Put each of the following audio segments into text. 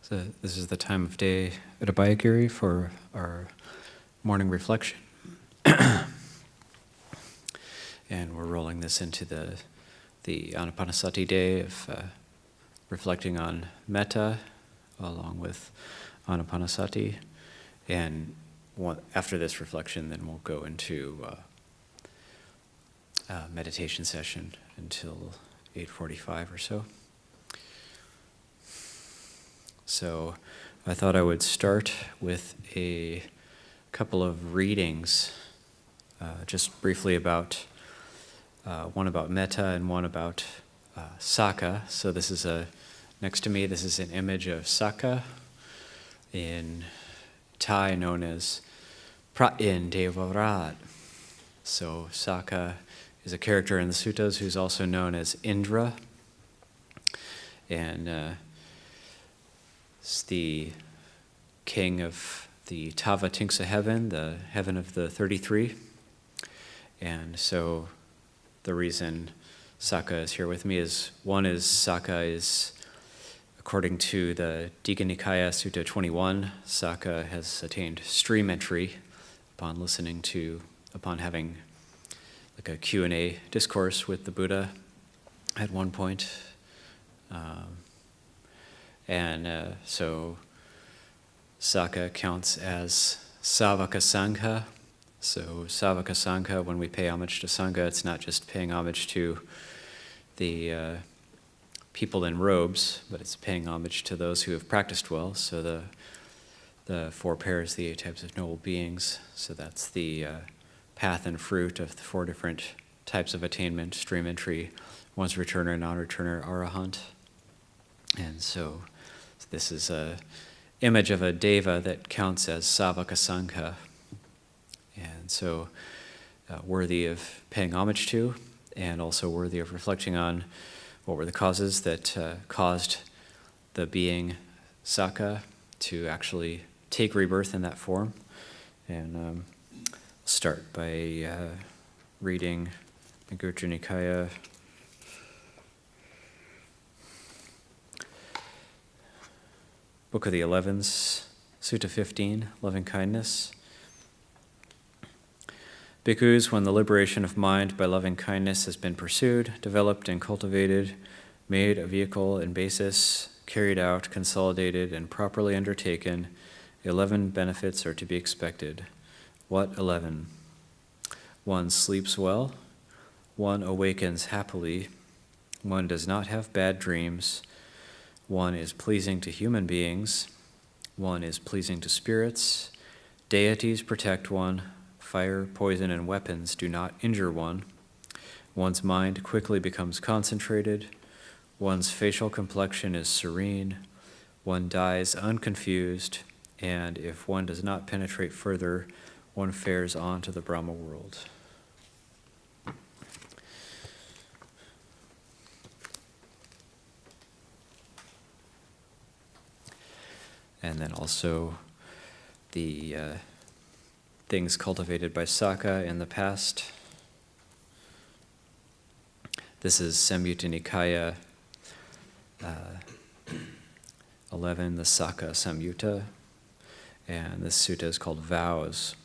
So this is the time of day at Abhayagiri for our morning reflection. And we're rolling this into the Ānāpānassati day of reflecting on Mettā along with Ānāpānassati. And after this reflection, then we'll go into a meditation session until 8:45 or so. So I thought I would start with a couple of readings, just briefly about one about Mettā and one about Saka. So this is next to me, this is an image of Saka, in Thai known as Pra'in Devarat. So Saka is a character in the suttas who's also known as Indra, and it's the king of the Tava Tingsa heaven, the heaven of the 33. And so the reason Saka is here with me is, one is Saka is, according to the Digha Nikaya Sutta 21, Saka has attained stream entry upon having like a Q&A discourse with the Buddha at one point. So Saka counts as Savaka Sangha. So Savaka Sangha, when we pay homage to Sangha, it's not just paying homage to the people in robes, but it's paying homage to those who have practiced well. So the four pairs, the 8 types of noble beings. So that's the path and fruit of the 4 different types of attainment: stream entry, once returner, non-returner, arahant. And so this is an image of a deva that counts as Savaka Sangha, and so worthy of paying homage to, and also worthy of reflecting on what were the causes that caused the being Saka to actually take rebirth in that form. And I'll start by reading the Gurja Nikaya, Book of the 11s, Sutta 15, Loving Kindness. Bhikkhus, when the liberation of mind by loving kindness has been pursued, developed and cultivated, made a vehicle and basis, carried out, consolidated, and properly undertaken, 11 benefits are to be expected. What 11? 1 sleeps well, 1 awakens happily, 1 does not have bad dreams, 1 is pleasing to human beings, 1 is pleasing to spirits, deities protect 1, fire, poison, and weapons do not injure 1, one's mind quickly becomes concentrated, 1's facial complexion is serene, 1 dies unconfused, and if 1 does not penetrate further, 1 fares on to the Brahma world. And then also the things cultivated by Saka in the past. This is Samyutta Nikaya 11, the Saka Samyutta, and this sutta is called Vows.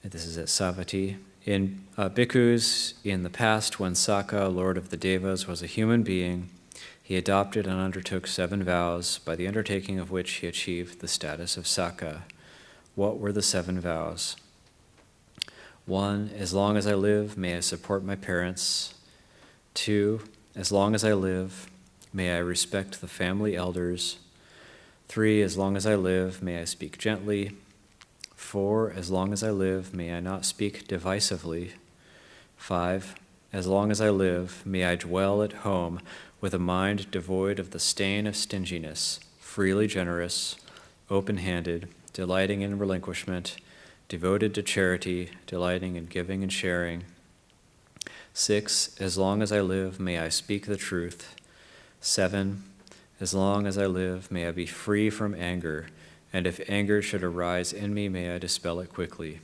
And this is at Savatthi. In Bhikkhus, in the past, when Saka, Lord of the Devas, was a human being, he adopted and undertook 7 vows, by the undertaking of which he achieved the status of Saka. What were the 7 vows? 1, as long as I live, may I support my parents. 2, as long as I live, may I respect the family elders. 3, as long as I live, may I speak gently. 4, as long as I live, may I not speak divisively. 5, as long as I live, may I dwell at home with a mind devoid of the stain of stinginess, freely generous, open-handed, delighting in relinquishment, devoted to charity, delighting in giving and sharing. 6, as long as I live, may I speak the truth. 7, as long as I live, may I be free from anger, and if anger should arise in me, may I dispel it quickly.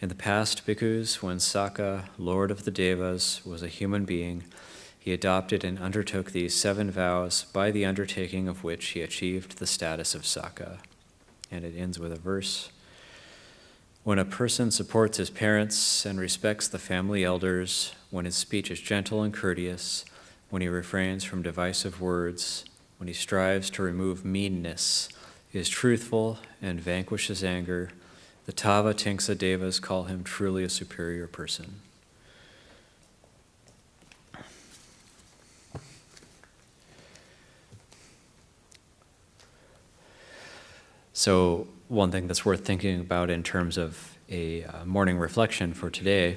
In the past, Bhikkhus, when Saka, Lord of the Devas, was a human being, He adopted and undertook these 7 vows, by the undertaking of which he achieved the status of Saka. And it ends with a verse. When a person supports his parents and respects the family elders, when his speech is gentle and courteous, when he refrains from divisive words, when he strives to remove meanness, is truthful and vanquishes anger, the Tava Tingsa Devas call him truly a superior person. So one thing that's worth thinking about in terms of a morning reflection for today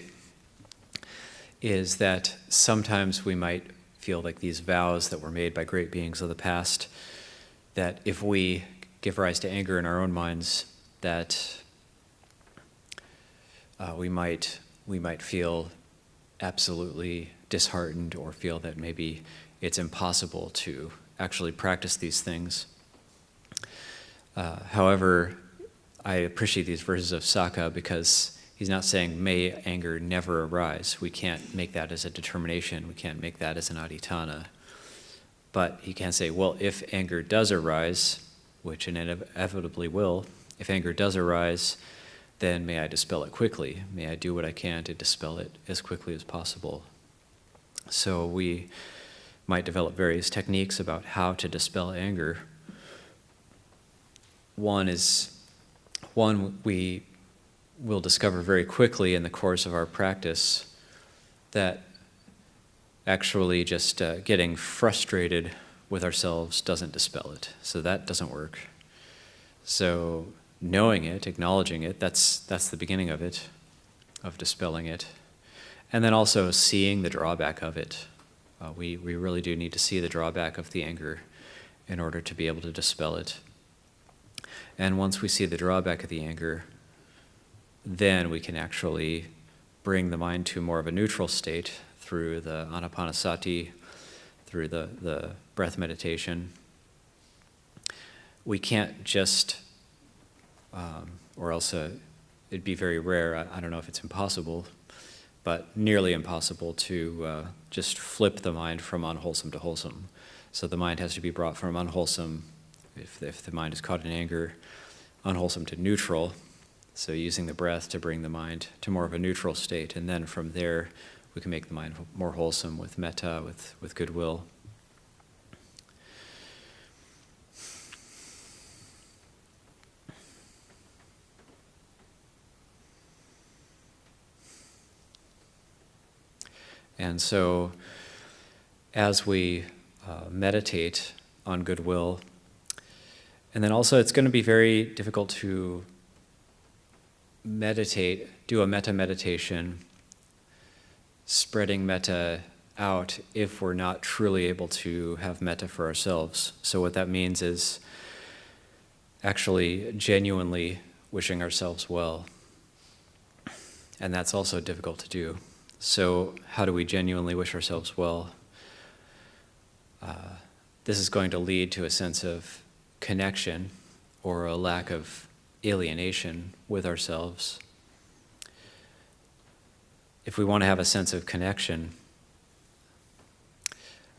is that sometimes we might feel like these vows that were made by great beings of the past, that if we give rise to anger in our own minds, that we might feel absolutely disheartened or feel that maybe it's impossible to actually practice these things. However, I appreciate these verses of Saka because he's not saying, may anger never arise. We can't make that as a determination. We can't make that as an adhitthana. But he can say, well, if anger does arise, which it inevitably will, if anger does arise, then may I dispel it quickly. May I do what I can to dispel it as quickly as possible. So we might develop various techniques about how to dispel anger. One we will discover very quickly in the course of our practice that actually just getting frustrated with ourselves doesn't dispel it. So that doesn't work. So knowing it, acknowledging it, that's the beginning of it, of dispelling it. And then also seeing the drawback of it. We really do need to see the drawback of the anger in order to be able to dispel it. And once we see the drawback of the anger, then we can actually bring the mind to more of a neutral state through the Ānāpānassati, through the breath meditation. We can't just, or else it'd be very rare, I don't know if it's impossible, but nearly impossible to just flip the mind from unwholesome to wholesome. So the mind has to be brought from unwholesome, if the mind is caught in anger, unwholesome to neutral, so using the breath to bring the mind to more of a neutral state, and then from there we can make the mind more wholesome with mettā, with goodwill. And so as we meditate on goodwill, and then also it's going to be very difficult to meditate, do a metta meditation, spreading metta out if we're not truly able to have metta for ourselves. So what that means is actually genuinely wishing ourselves well. And that's also difficult to do. So how do we genuinely wish ourselves well? This is going to lead to a sense of connection or a lack of alienation with ourselves. If we want to have a sense of connection,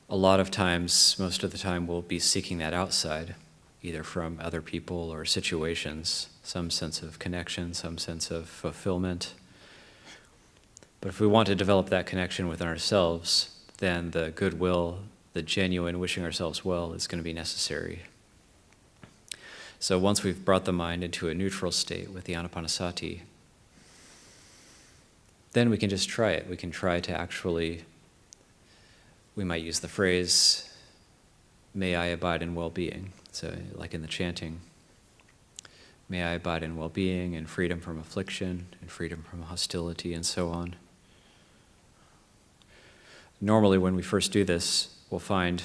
a lot of times, most of the time, we'll be seeking that outside, either from other people or situations, some sense of connection, some sense of fulfillment. But if we want to develop that connection within ourselves, then the goodwill, the genuine wishing ourselves well is going to be necessary. So once we've brought the mind into a neutral state with the Ānāpānassati, then we can just try it. We can try to actually, we might use the phrase, may I abide in well-being. So like in the chanting, may I abide in well-being and freedom from affliction and freedom from hostility and so on. Normally when we first do this, we'll find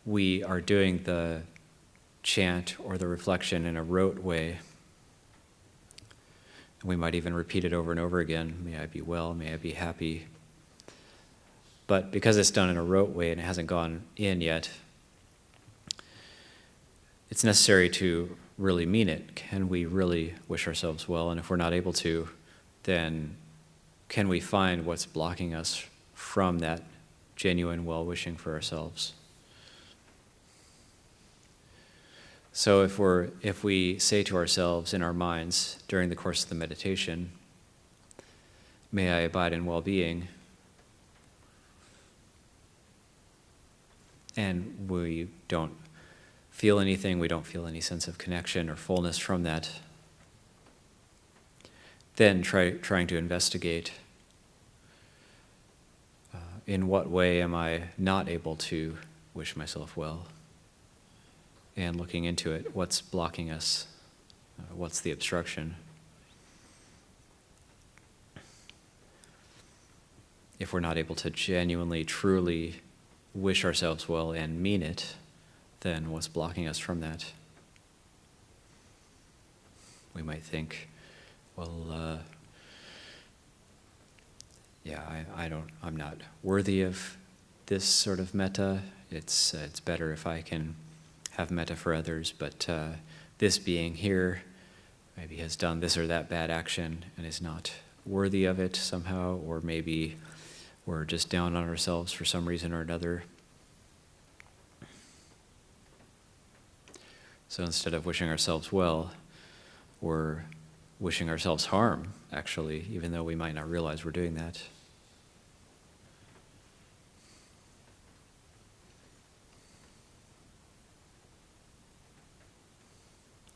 we are doing the chant or the reflection in a rote way. We might even repeat it over and over again. May I be well, may I be happy. But because it's done in a rote way and it hasn't gone in yet, it's necessary to really mean it. Can we really wish ourselves well? And if we're not able to, then can we find what's blocking us from that genuine well-wishing for ourselves. So if we say to ourselves in our minds during the course of the meditation, may I abide in well-being, and we don't feel anything, we don't feel any sense of connection or fullness from that, then trying to investigate in what way am I not able to wish myself well, and looking into it, what's blocking us, what's the obstruction. If we're not able to genuinely, truly wish ourselves well and mean it, then what's blocking us from that? We might think, well, I'm not worthy of this sort of metta. It's better if I can have metta for others, but this being here maybe has done this or that bad action and is not worthy of it somehow, or maybe we're just down on ourselves for some reason or another. So instead of wishing ourselves well, we're wishing ourselves harm, actually, even though we might not realize we're doing that.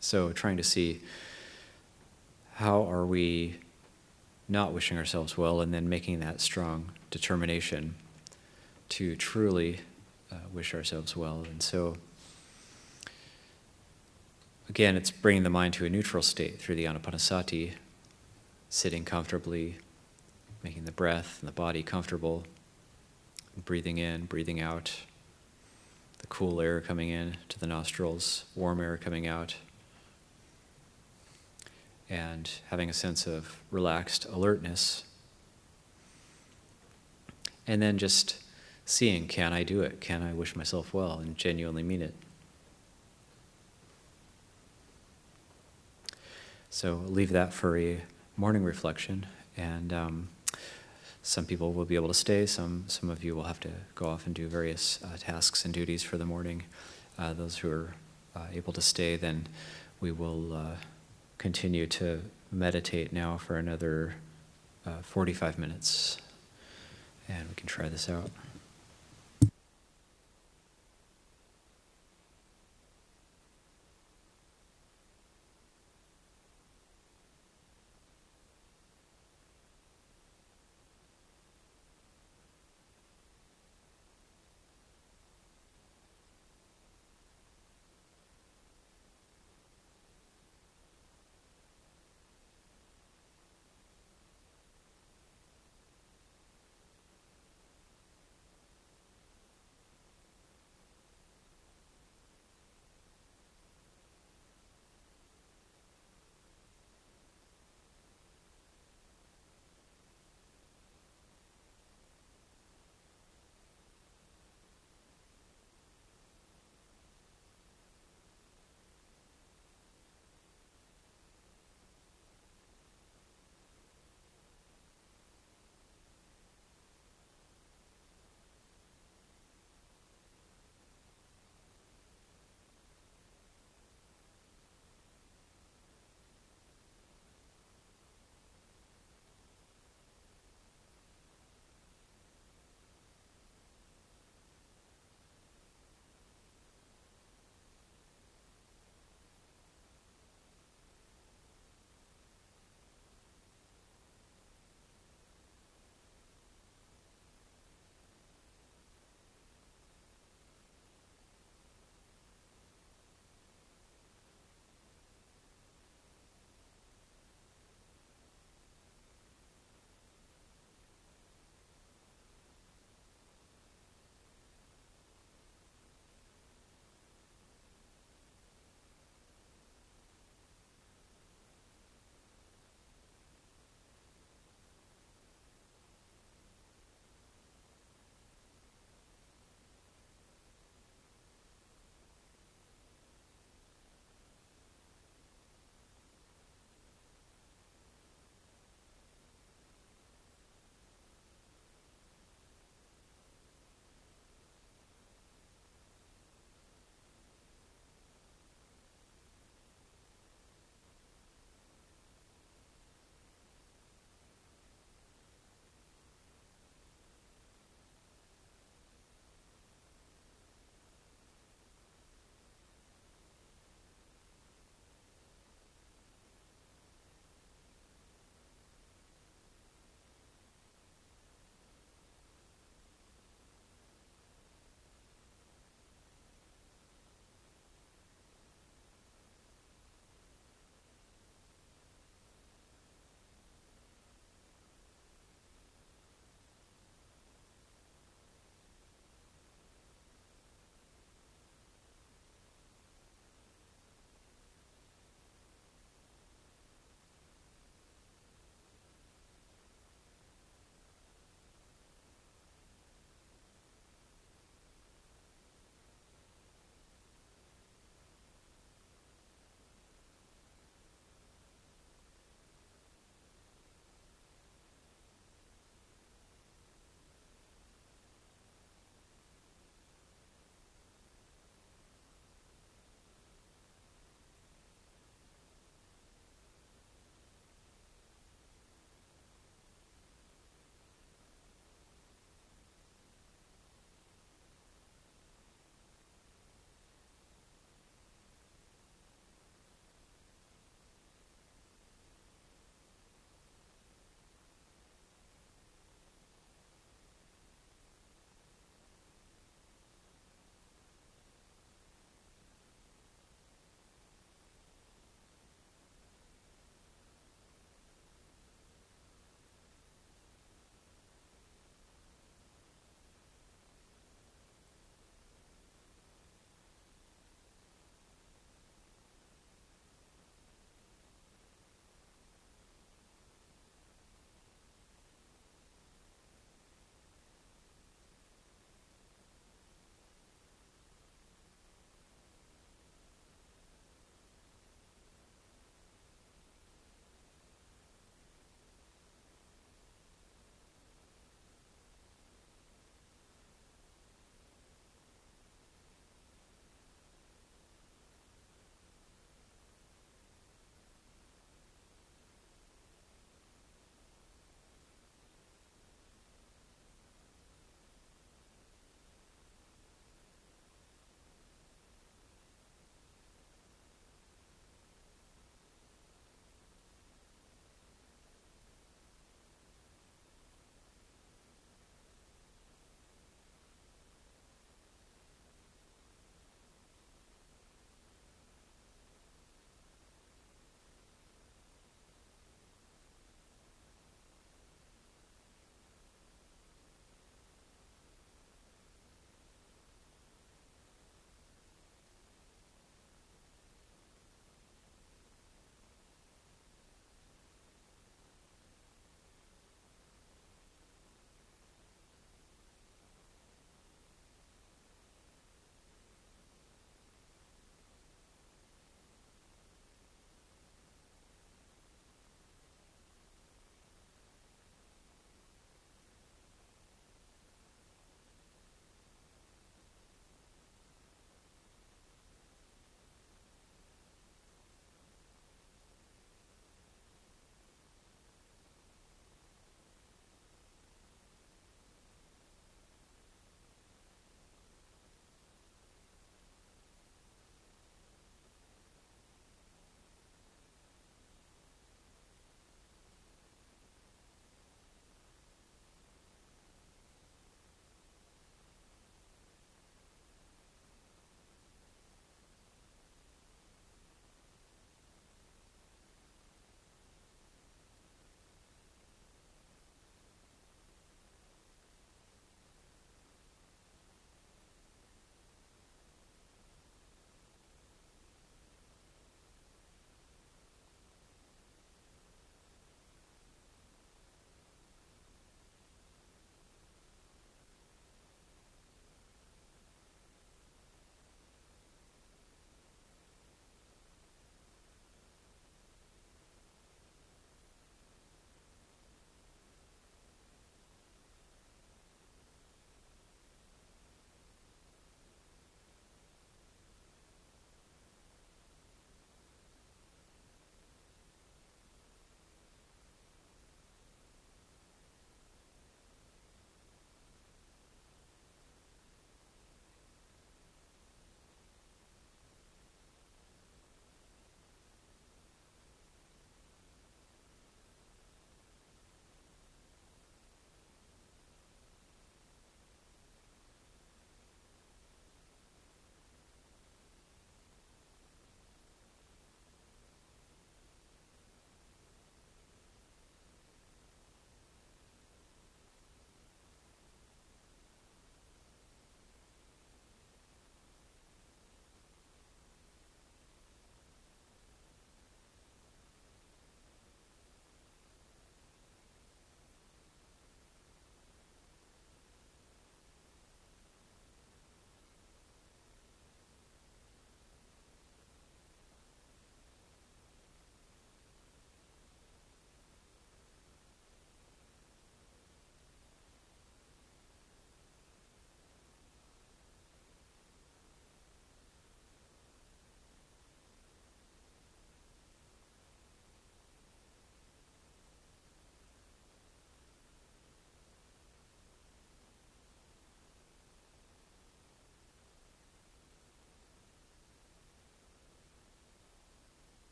So trying to see how are we not wishing ourselves well, and then making that strong determination to truly wish ourselves well. And so, again, it's bringing the mind to a neutral state through the Ānāpānassati, sitting comfortably, making the breath and the body comfortable, breathing in, breathing out, the cool air coming in to the nostrils, warm air coming out, and having a sense of relaxed alertness. And then just seeing, can I do it? Can I wish myself well and genuinely mean it? So leave that for a morning reflection, and some people will be able to stay, some of you will have to go off and do various tasks and duties for the morning. Those who are able to stay, then we will continue to meditate now for another 45 minutes, and we can try this out.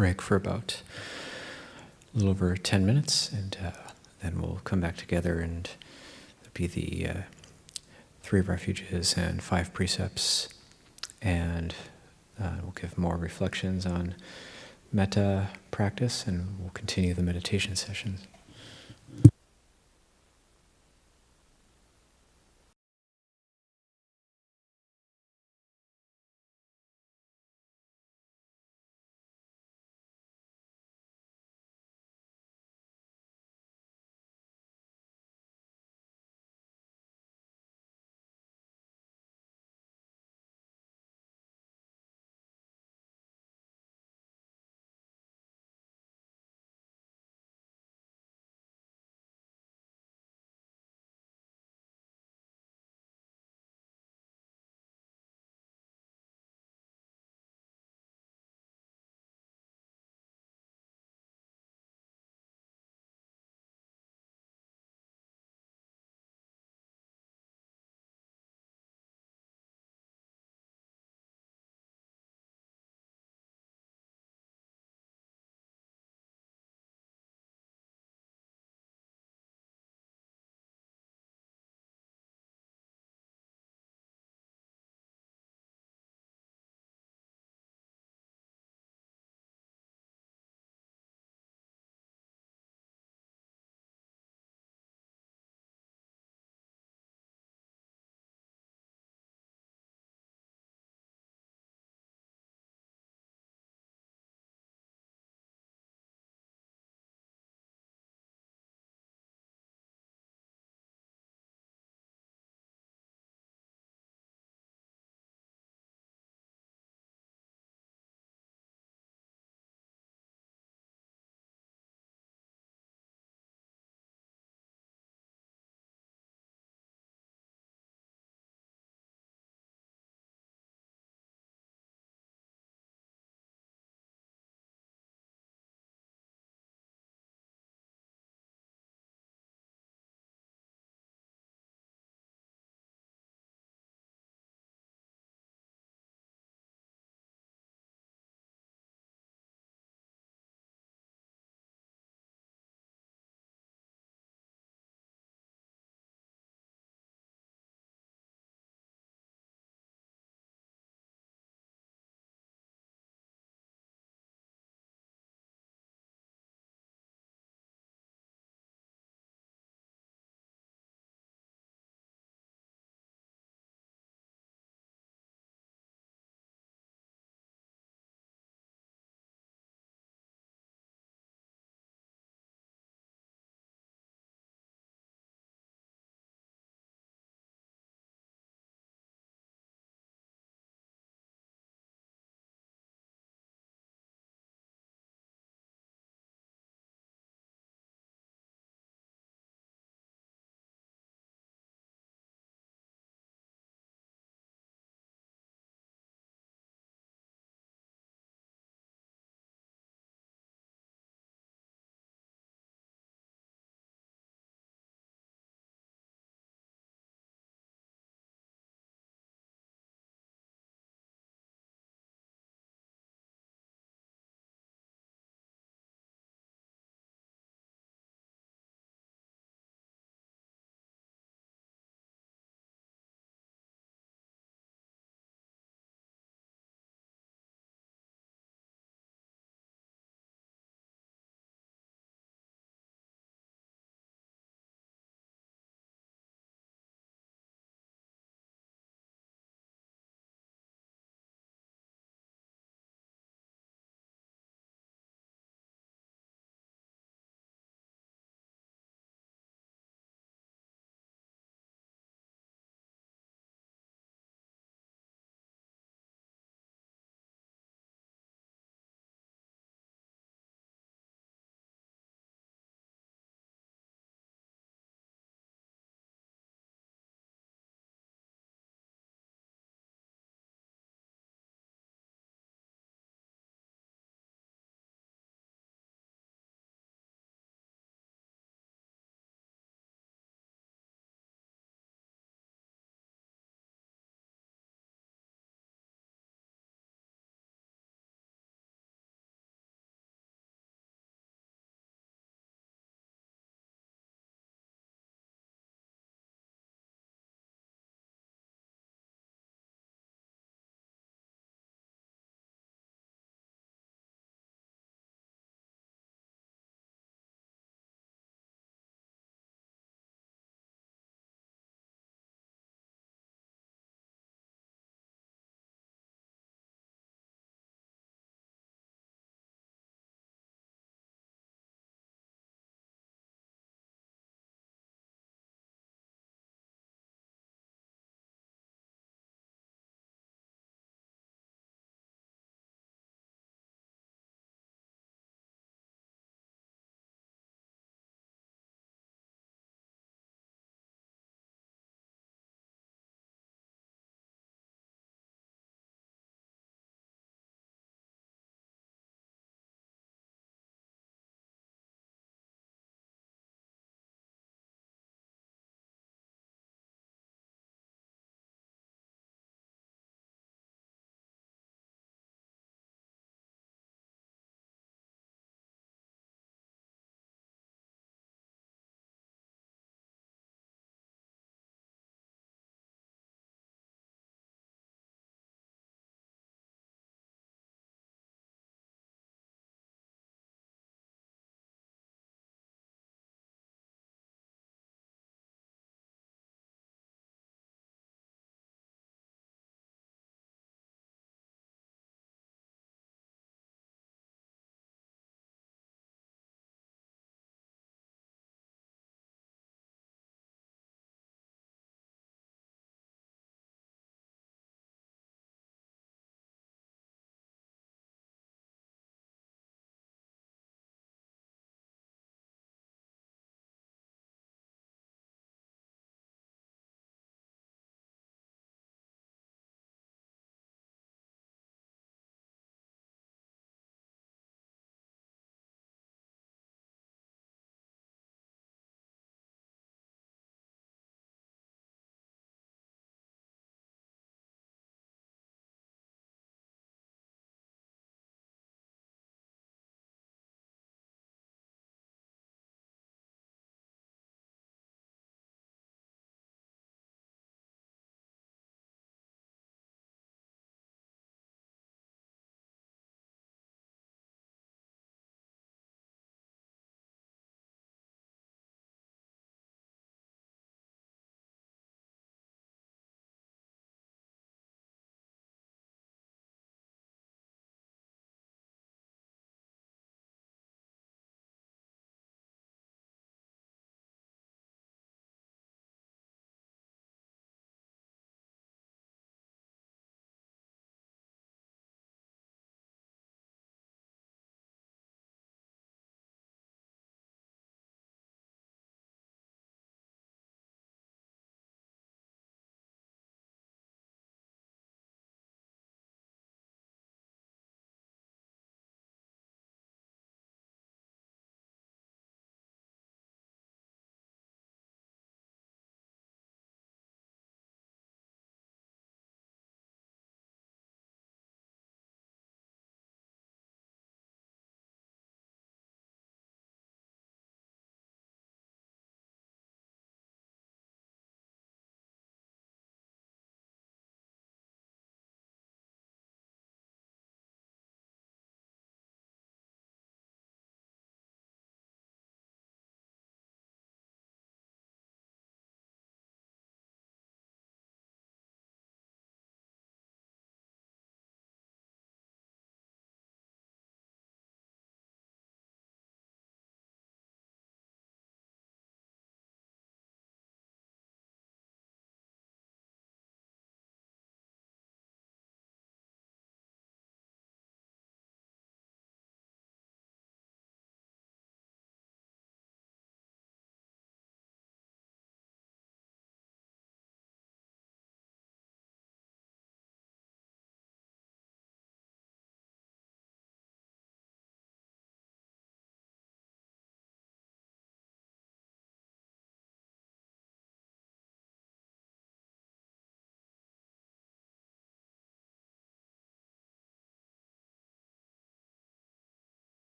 break for about a little over 10 minutes, and then we'll come back together, and there'll be the 3 refuges and 5 precepts, and we'll give more reflections on Mettā practice, and we'll continue the meditation sessions.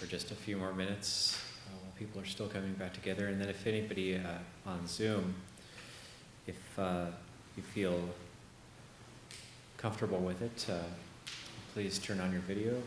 for just a few more minutes while people are still coming back together. And then if anybody on Zoom, if you feel comfortable with it, please turn on your video.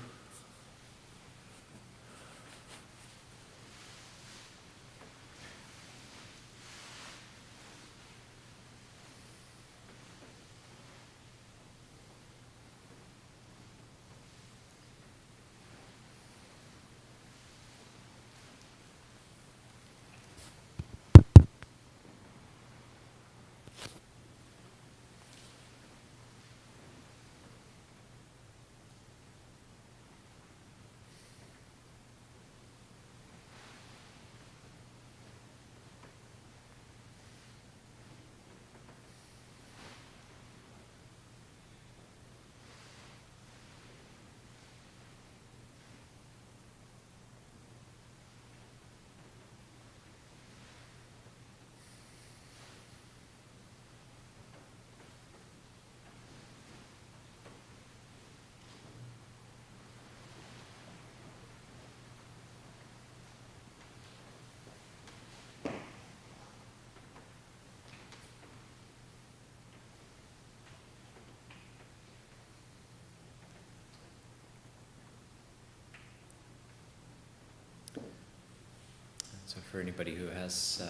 So for anybody who has,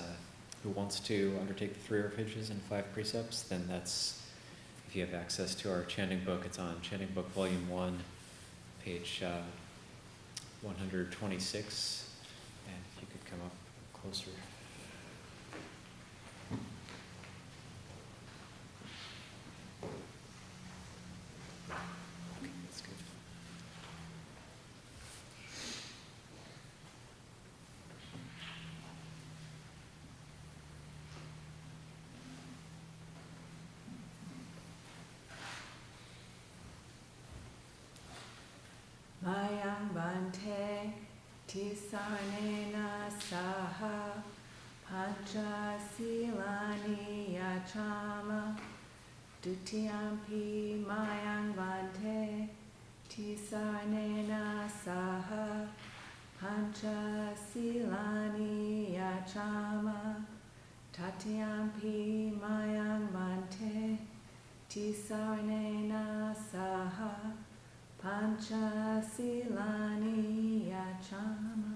who wants to undertake the 3 Refuges and 5 Precepts, then that's, if you have access to our chanting book, it's on Chanting Book Volume 1, page 126. And if you could come up closer. Okay, that's good. Mayang Bante Tisarnena Saha Pancha Silani Yachama Dutiyampi Mayang Bante Tisarnena Saha Pancha Silani Yachama Tatiyampi Mayang Bante Tisarnena Saha Pancha Silani Yachama.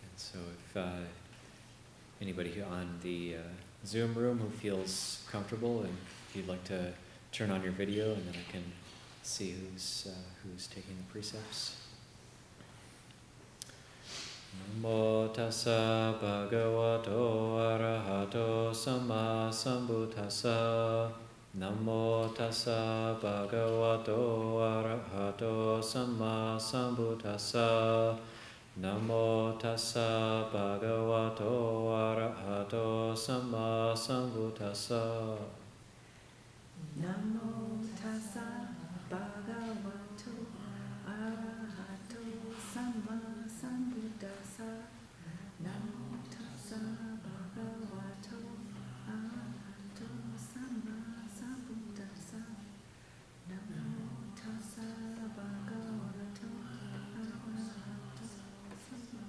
And so if anybody who on the Zoom room who feels comfortable, and if you'd like to turn on your video, and then I can see who's taking the precepts. Namo tassa bhagavato arahato samma sambuddhassa. Namo tassa bhagavato arahato samma sambuddhassa. Namo tassa bhagavato arahato samma sambuddhassa. Namo tassa bhagavato arahato samma sambuddhassa. Namo tassa bhagavato arahato samma sambuddhassa. Namo tassa bhagavato arahato samma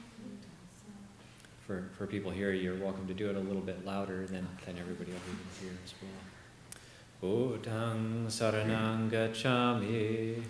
sambuddhassa. For people here, you're welcome to do it a little bit louder than everybody else here as well. Buddhang saranang gacchami.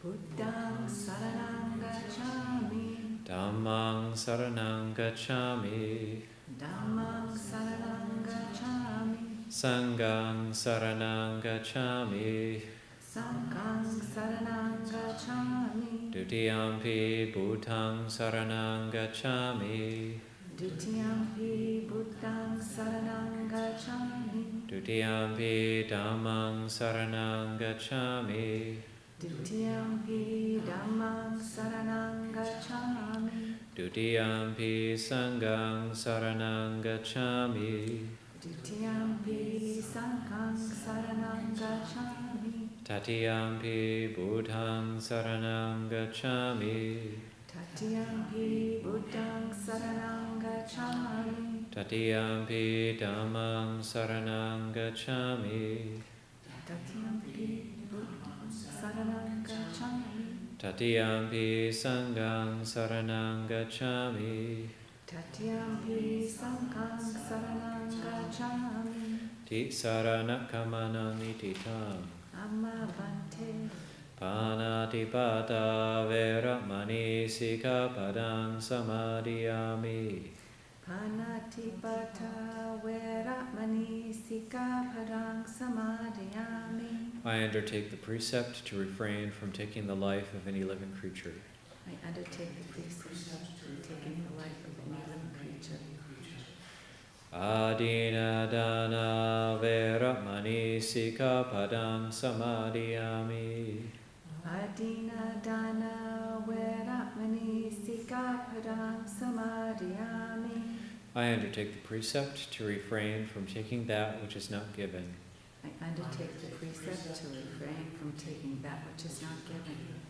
Buddhang saranang gacchami. Dhammang saranang gacchami. Dhammang saranang gacchami. Sanghang saranang gacchami. Sanghang saranang gacchami. Dutiyampi buddhang saranang gacchami. Dutiyampi buddhang saranang gacchami. Dutiyampi dhammang saranang gacchami. Dutiyampi dhammang saranang gacchami. Dutiyampi sanghang saranang gacchami. Dutiyampi sanghang saranang gacchami. Tatiyampi buddhang saranang gacchami. Tatiyampi Buddhang Saranang Gacchami. Tatiyampi Dhammang Saranang Gacchami. Tatiyampi Buddhang Saranang Gacchami. Tatiyampi Sanghang Saranang Gacchami. Tatiyampi Sanghang Saranang Gacchami. Ti Saranakamana Nititam. Amma Bhante. Panatipata Veramani Sikapadang Samadhiyami. Panatipata Veramani Sikapadang Samadhiyami. I undertake the precept to refrain from taking the life of any living creature. I undertake the precept of taking the life of any living creature. Adina Dana Veramani Sikapadang Samadhiyami. Adina Dana Veramani Sikapadang Samadhiyami. I undertake the precept to refrain from taking that which is not given. I undertake the precept to refrain from taking that which is not given.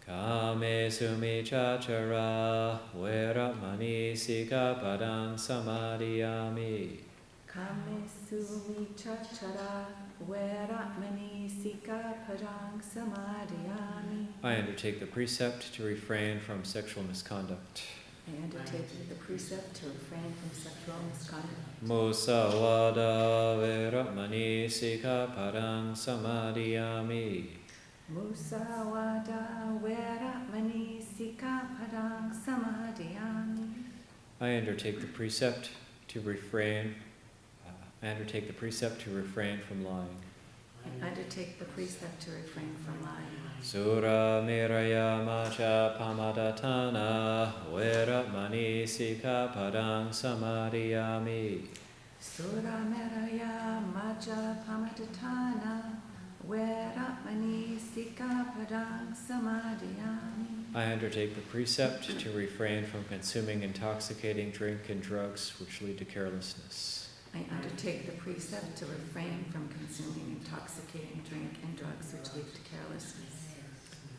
Kame Sumichachara Veramani Sikapadang Samadhiyami. Kame Sumichachara Veramani Sikapadang Samadhiyami. I undertake the precept to refrain from sexual misconduct. I undertake the precept to refrain from sexual misconduct. Musawada Veramani Sikapadang Samadhiyami. Musawada Veramani Sikapadang Samadhiyami. I undertake the precept to refrain. I undertake the precept to refrain from lying. I undertake the precept to refrain from lying. Sura Miraya Macha Pamadatana Veramani Sikapadang Samadhiyami. Sura Meraya Maja Pamadatana Veramani Sikapadang Samadhiyami. I undertake the precept to refrain from consuming intoxicating drink and drugs which lead to carelessness. I undertake the precept to refrain from consuming intoxicating drink and drugs which lead to carelessness.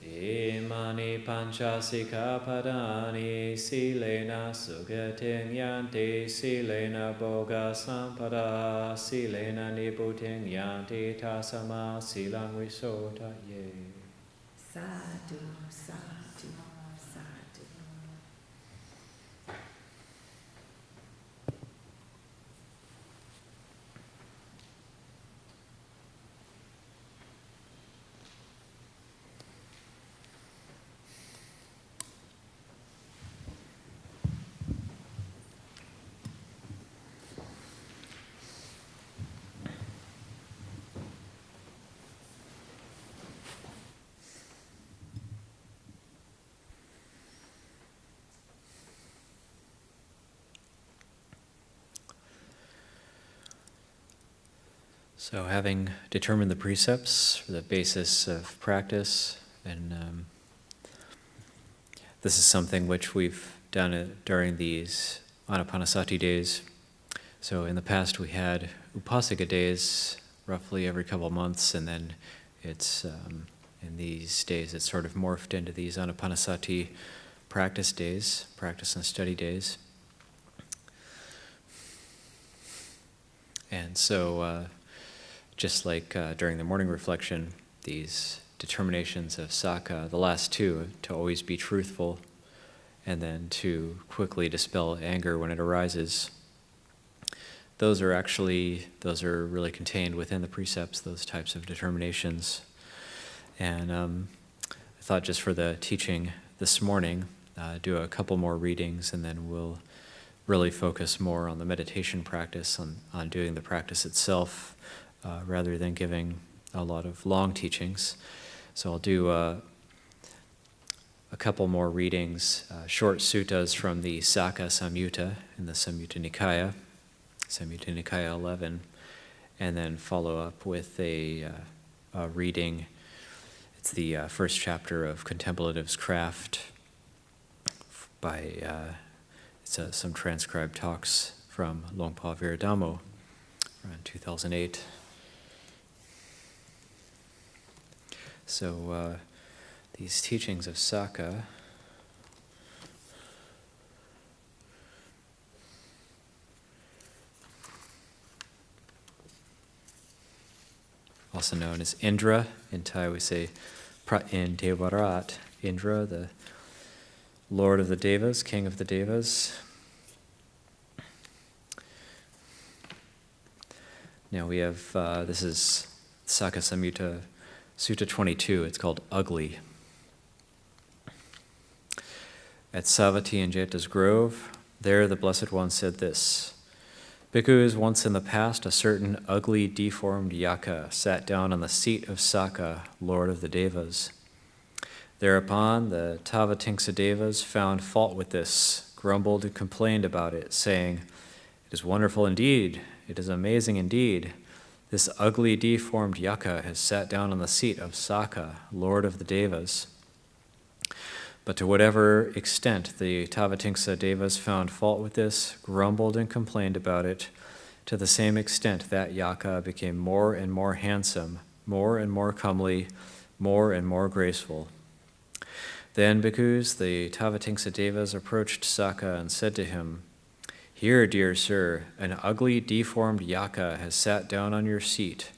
Imani panchasika padani silena sugating yanti silena boga sampada silena niputing yanti tasama silang visota ye. Sadhu, sadhu, sadhu. So having determined the precepts for the basis of practice, and this is something which we've done during these Ānāpānassati days. So in the past we had Upasika days roughly every couple of months, and then it's in these days it's sort of morphed into these Ānāpānassati practice days, practice and study days. And so just like during the morning reflection, these determinations of Saka, the last two, to always be truthful and then to quickly dispel anger when it arises, those are really contained within the precepts, those types of determinations. And I thought just for the teaching this morning, do a couple more readings, and then we'll really focus more on the meditation practice, on doing the practice itself, rather than giving a lot of long teachings. So I'll do a couple more readings, short suttas from the Saka Samyutta in the Samyutta Nikaya 11, and then follow up with a reading. It's the first chapter of Contemplative's Craft by some transcribed talks from Longpa Viradamo around 2008. So these teachings of Saka, also known as Indra. In Thai we say in Devarat, Indra, the Lord of the Devas, King of the Devas. Now we have, this is Saka Samyutta, Sutta 22, it's called Ugly. At Savatthi in Jeta's grove, there the Blessed One said this: Bhikkhus, once in the past a certain ugly, deformed yaka sat down on the seat of Saka, Lord of the Devas. Thereupon the Tavatimsa Devas found fault with this, grumbled and complained about it, saying, "It is wonderful indeed, it is amazing indeed. This ugly, deformed yaka has sat down on the seat of Saka, Lord of the Devas." But to whatever extent the Tavatimsa Devas found fault with this, grumbled and complained about it, to the same extent that yaka became more and more handsome, more and more comely, more and more graceful. Then, bhikkhus, the Tavatimsa Devas approached Saka and said to him, "Here, dear sir, an ugly, deformed yaka has sat down on your seat,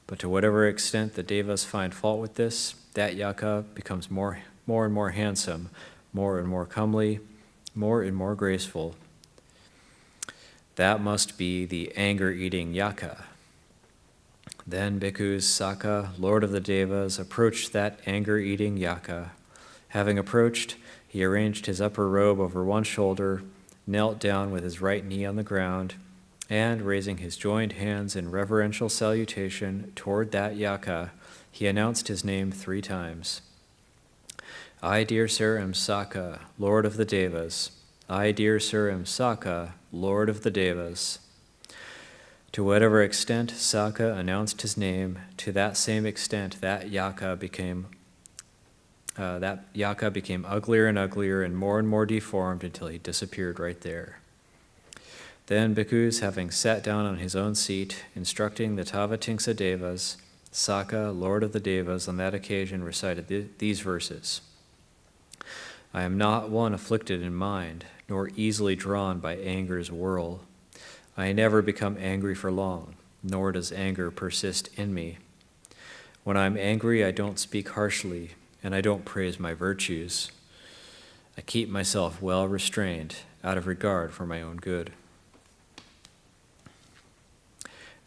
but to whatever extent the Devas find fault with this, that yaka becomes more and more handsome, more and more comely, more and more graceful. That must be the anger-eating yaka." Then bhikkhus, Saka, Lord of the Devas, approached that anger-eating yaka. Having approached, he arranged his upper robe over one shoulder, knelt down with his right knee on the ground, and, raising his joined hands in reverential salutation toward that yaka, he announced his name 3 times. "I, dear sir, am Saka, Lord of the Devas. I, dear sir, am Saka, Lord of the Devas." To whatever extent Saka announced his name, to that same extent that yaka became uglier and uglier and more deformed until he disappeared right there. Then bhikkhus, having sat down on his own seat, instructing the Tavatimsa Devas, Saka, Lord of the Devas, on that occasion recited these verses: "I am not one afflicted in mind, nor easily drawn by anger's whirl. I never become angry for long, nor does anger persist in me. When I am angry, I don't speak harshly, and I don't praise my virtues. I keep myself well restrained out of regard for my own good."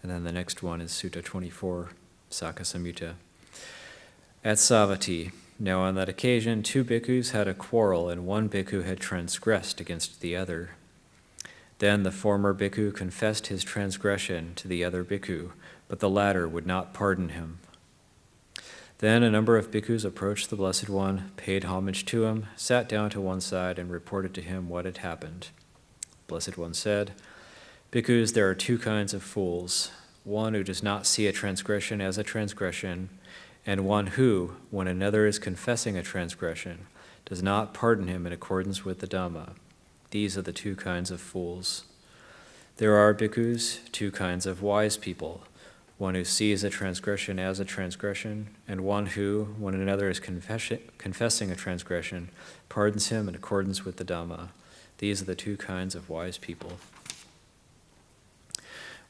And then the next one is Sutta 24, Saka Samyutta. At Savatthi, now on that occasion, 2 bhikkhus had a quarrel, and one bhikkhu had transgressed against the other. Then the former bhikkhu confessed his transgression to the other bhikkhu, but the latter would not pardon him. Then a number of bhikkhus approached the Blessed One, paid homage to him, sat down to one side, and reported to him what had happened. Blessed One said, "Bhikkhus, there are 2 kinds of fools, one who does not see a transgression as a transgression, and one who, when another is confessing a transgression, does not pardon him in accordance with the Dhamma. These are the 2 kinds of fools. There are, bhikkhus, 2 kinds of wise people, one who sees a transgression as a transgression, and one who, when another is confessing a transgression, pardons him in accordance with the Dhamma. These are the 2 kinds of wise people.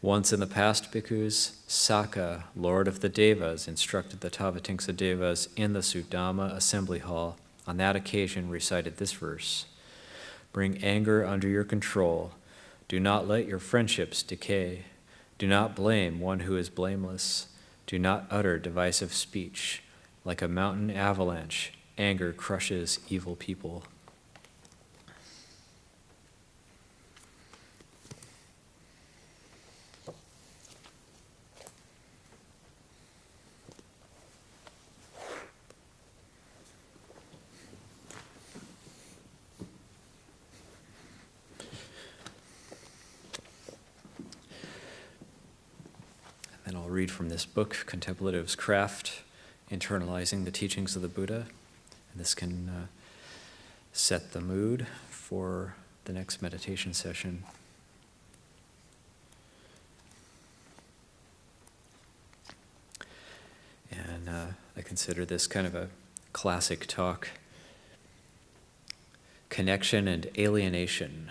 Once in the past, bhikkhus, Saka, Lord of the Devas, instructed the Tavatimsa Devas in the Suddhamma assembly hall. On that occasion recited this verse: "Bring anger under your control. Do not let your friendships decay. Do not blame one who is blameless. Do not utter divisive speech. Like a mountain avalanche, anger crushes evil people." And I'll read from this book, Contemplative's Craft, Internalizing the Teachings of the Buddha. And this can set the mood for the next meditation session. And I consider this kind of a classic talk. Connection and alienation.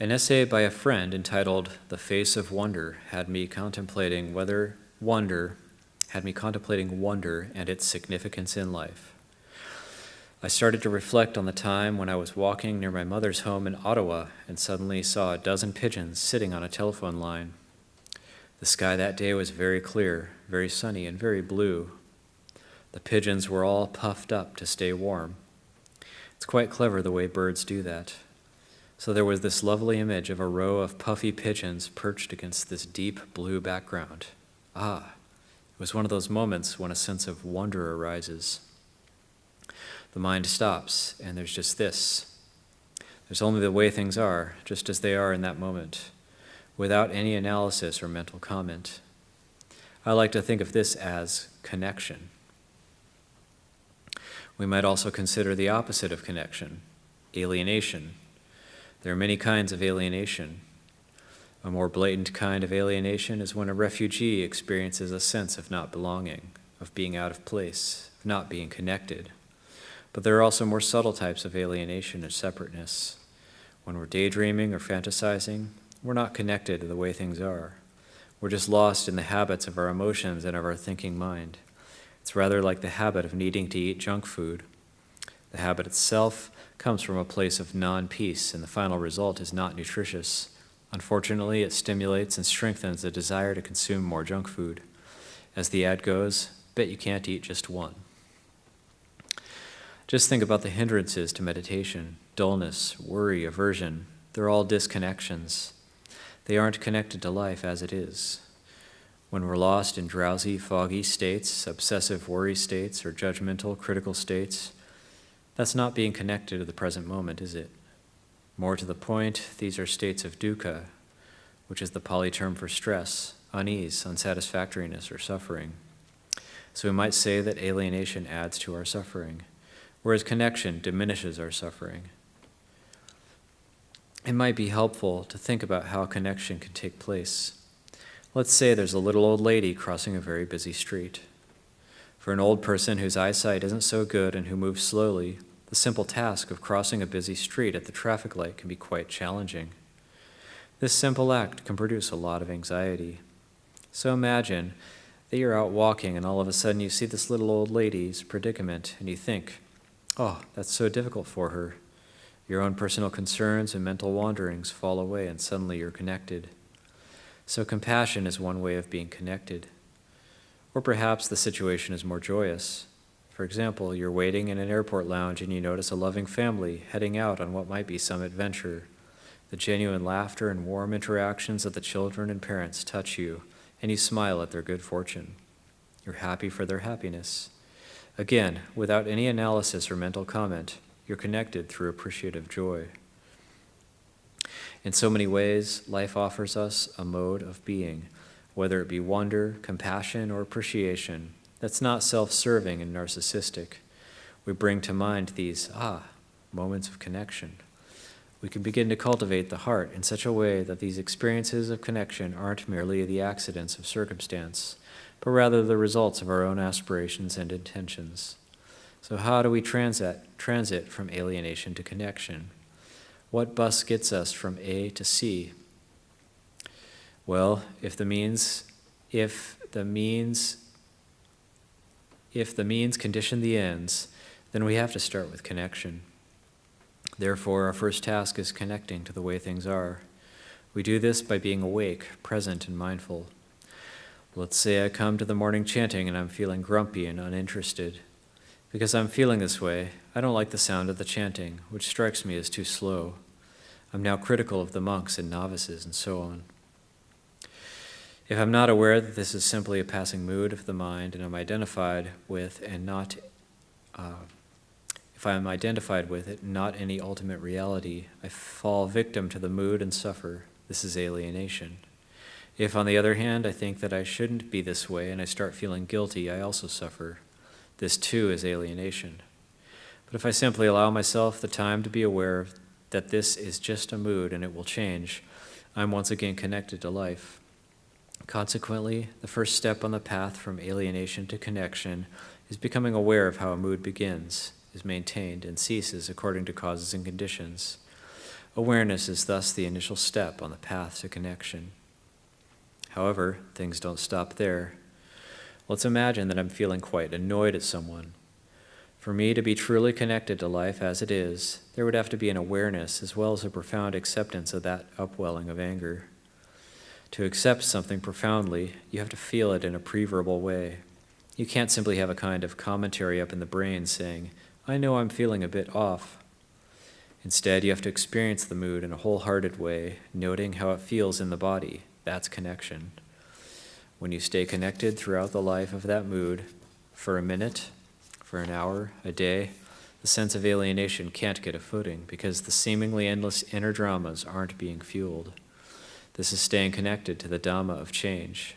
An essay by a friend entitled "The Face of Wonder" had me contemplating wonder and its significance in life. I started to reflect on the time when I was walking near my mother's home in Ottawa and suddenly saw a dozen pigeons sitting on a telephone line. The sky that day was very clear, very sunny, and very blue. The pigeons were all puffed up to stay warm. It's quite clever the way birds do that. So there was this lovely image of a row of puffy pigeons perched against this deep blue background. It was one of those moments when a sense of wonder arises. The mind stops, and there's just this. There's only the way things are, just as they are in that moment, without any analysis or mental comment. I like to think of this as connection. We might also consider the opposite of connection, alienation. There are many kinds of alienation. A more blatant kind of alienation is when a refugee experiences a sense of not belonging, of being out of place, of not being connected. But there are also more subtle types of alienation and separateness. When we're daydreaming or fantasizing, we're not connected to the way things are. We're just lost in the habits of our emotions and of our thinking mind. It's rather like the habit of needing to eat junk food. The habit itself comes from a place of non-peace, and the final result is not nutritious. Unfortunately, it stimulates and strengthens the desire to consume more junk food. As the ad goes, bet you can't eat just one. Just think about the hindrances to meditation: dullness, worry, aversion. They're all disconnections. They aren't connected to life as it is. When we're lost in drowsy, foggy states, obsessive worry states, or judgmental, critical states, that's not being connected to the present moment, is it? More to the point, these are states of dukkha, which is the Pali term for stress, unease, unsatisfactoriness, or suffering. So we might say that alienation adds to our suffering, whereas connection diminishes our suffering. It might be helpful to think about how connection can take place. Let's say there's a little old lady crossing a very busy street. For an old person whose eyesight isn't so good and who moves slowly, the simple task of crossing a busy street at the traffic light can be quite challenging. This simple act can produce a lot of anxiety. So imagine that you're out walking and all of a sudden you see this little old lady's predicament and you think, oh, that's so difficult for her. Your own personal concerns and mental wanderings fall away and suddenly you're connected. So compassion is one way of being connected. Or perhaps the situation is more joyous. For example, you're waiting in an airport lounge and you notice a loving family heading out on what might be some adventure. The genuine laughter and warm interactions of the children and parents touch you, and you smile at their good fortune. You're happy for their happiness. Again, without any analysis or mental comment, you're connected through appreciative joy. In so many ways, life offers us a mode of being, whether it be wonder, compassion, or appreciation, that's not self-serving and narcissistic. We bring to mind these, moments of connection. We can begin to cultivate the heart in such a way that these experiences of connection aren't merely the accidents of circumstance, but rather the results of our own aspirations and intentions. So how do we transit from alienation to connection? What bus gets us from A to C? Well, if the means condition the ends, then we have to start with connection. Therefore, our first task is connecting to the way things are. We do this by being awake, present, and mindful. Let's say I come to the morning chanting and I'm feeling grumpy and uninterested. Because I'm feeling this way, I don't like the sound of the chanting, which strikes me as too slow. I'm now critical of the monks and novices and so on. If I'm not aware that this is simply a passing mood of the mind and I'm identified with if I am identified with it, not any ultimate reality, I fall victim to the mood and suffer. This is alienation. If, on the other hand, I think that I shouldn't be this way and I start feeling guilty, I also suffer. This too is alienation. But if I simply allow myself the time to be aware that this is just a mood and it will change, I'm once again connected to life. Consequently, the first step on the path from alienation to connection is becoming aware of how a mood begins, is maintained, and ceases according to causes and conditions. Awareness is thus the initial step on the path to connection. However, things don't stop there. Let's imagine that I'm feeling quite annoyed at someone. For me to be truly connected to life as it is, there would have to be an awareness as well as a profound acceptance of that upwelling of anger. To accept something profoundly, you have to feel it in a pre-verbal way. You can't simply have a kind of commentary up in the brain saying, I know I'm feeling a bit off. Instead, you have to experience the mood in a wholehearted way, noting how it feels in the body. That's connection. When you stay connected throughout the life of that mood, for a minute, for an hour, a day, the sense of alienation can't get a footing because the seemingly endless inner dramas aren't being fueled. This is staying connected to the Dhamma of change.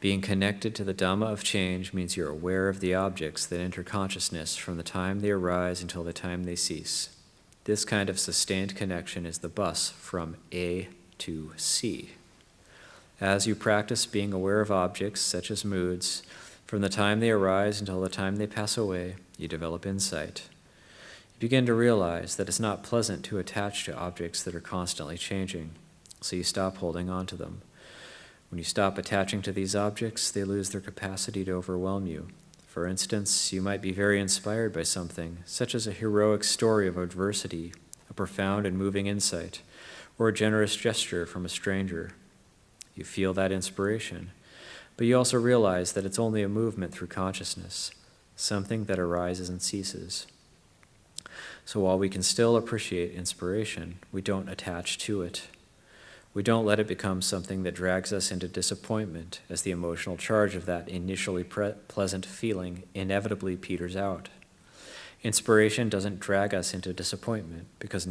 Being connected to the Dhamma of change means you're aware of the objects that enter consciousness from the time they arise until the time they cease. This kind of sustained connection is the bus from A to C. As you practice being aware of objects, such as moods, from the time they arise until the time they pass away, you develop insight. You begin to realize that it's not pleasant to attach to objects that are constantly changing, so you stop holding on to them. When you stop attaching to these objects, they lose their capacity to overwhelm you. For instance, you might be very inspired by something, such as a heroic story of adversity, a profound and moving insight, or a generous gesture from a stranger. You feel that inspiration, but you also realize that it's only a movement through consciousness, something that arises and ceases. So while we can still appreciate inspiration, we don't attach to it. We don't let it become something that drags us into disappointment as the emotional charge of that initially pleasant feeling inevitably peters out. Inspiration doesn't drag us into disappointment because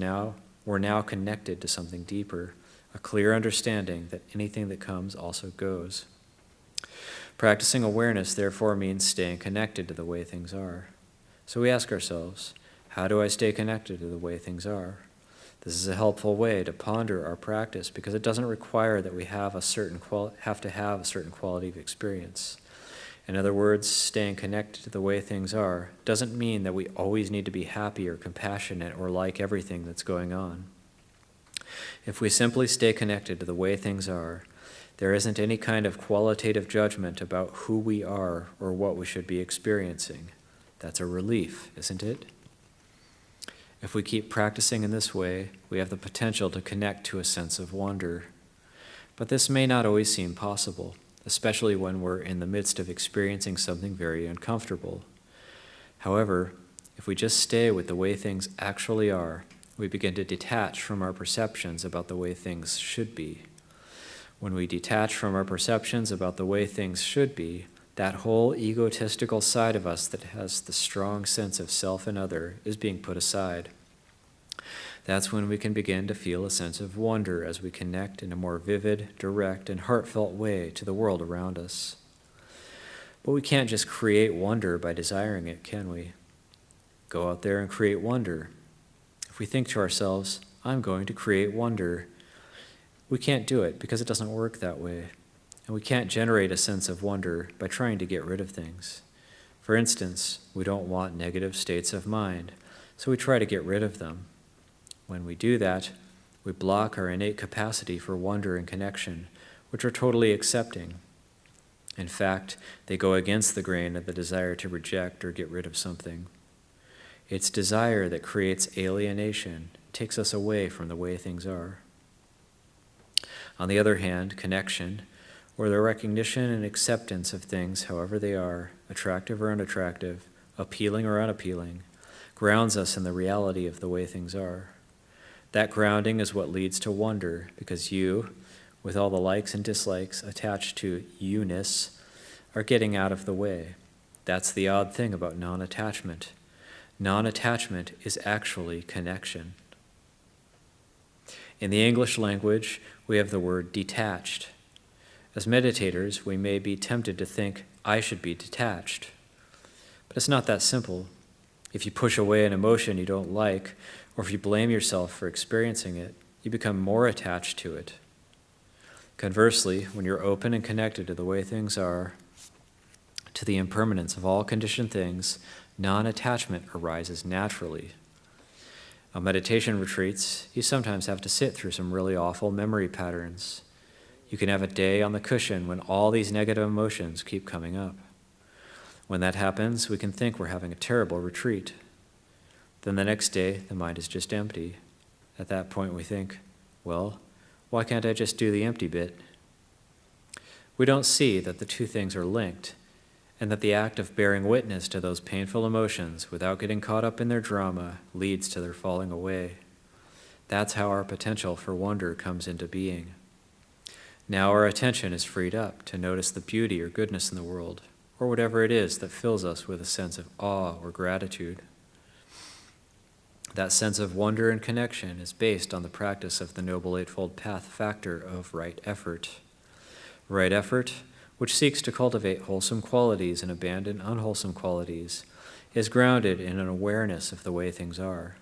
we're now connected to something deeper, a clear understanding that anything that comes also goes. Practicing awareness, therefore, means staying connected to the way things are. So we ask ourselves, how do I stay connected to the way things are? This is a helpful way to ponder our practice because it doesn't require that we have to have a certain quality of experience. In other words, staying connected to the way things are doesn't mean that we always need to be happy or compassionate or like everything that's going on. If we simply stay connected to the way things are, there isn't any kind of qualitative judgment about who we are or what we should be experiencing. That's a relief, isn't it? If we keep practicing in this way, we have the potential to connect to a sense of wonder. But this may not always seem possible, especially when we're in the midst of experiencing something very uncomfortable. However, if we just stay with the way things actually are, we begin to detach from our perceptions about the way things should be. When we detach from our perceptions about the way things should be, that whole egotistical side of us that has the strong sense of self and other is being put aside. That's when we can begin to feel a sense of wonder as we connect in a more vivid, direct, and heartfelt way to the world around us. But we can't just create wonder by desiring it, can we? Go out there and create wonder. If we think to ourselves, I'm going to create wonder, we can't do it because it doesn't work that way. And we can't generate a sense of wonder by trying to get rid of things. For instance, we don't want negative states of mind, so we try to get rid of them. When we do that, we block our innate capacity for wonder and connection, which are totally accepting. In fact, they go against the grain of the desire to reject or get rid of something. It's desire that creates alienation, takes us away from the way things are. On the other hand, connection, or the recognition and acceptance of things however they are, attractive or unattractive, appealing or unappealing, grounds us in the reality of the way things are. That grounding is what leads to wonder, because you, with all the likes and dislikes attached to you-ness, are getting out of the way. That's the odd thing about non-attachment. Non-attachment is actually connection. In the English language, we have the word detached. As meditators, we may be tempted to think, I should be detached. But it's not that simple. If you push away an emotion you don't like, or if you blame yourself for experiencing it, you become more attached to it. Conversely, when you're open and connected to the way things are, to the impermanence of all conditioned things, non-attachment arises naturally. On meditation retreats, you sometimes have to sit through some really awful memory patterns. You can have a day on the cushion when all these negative emotions keep coming up. When that happens, we can think we're having a terrible retreat. Then the next day, the mind is just empty. At that point, we think, well, why can't I just do the empty bit? We don't see that the two things are linked, and that the act of bearing witness to those painful emotions without getting caught up in their drama leads to their falling away. That's how our potential for wonder comes into being. Now our attention is freed up to notice the beauty or goodness in the world, or whatever it is that fills us with a sense of awe or gratitude. That sense of wonder and connection is based on the practice of the Noble Eightfold Path factor of right effort. Right effort, which seeks to cultivate wholesome qualities and abandon unwholesome qualities, is grounded in an awareness of the way things are.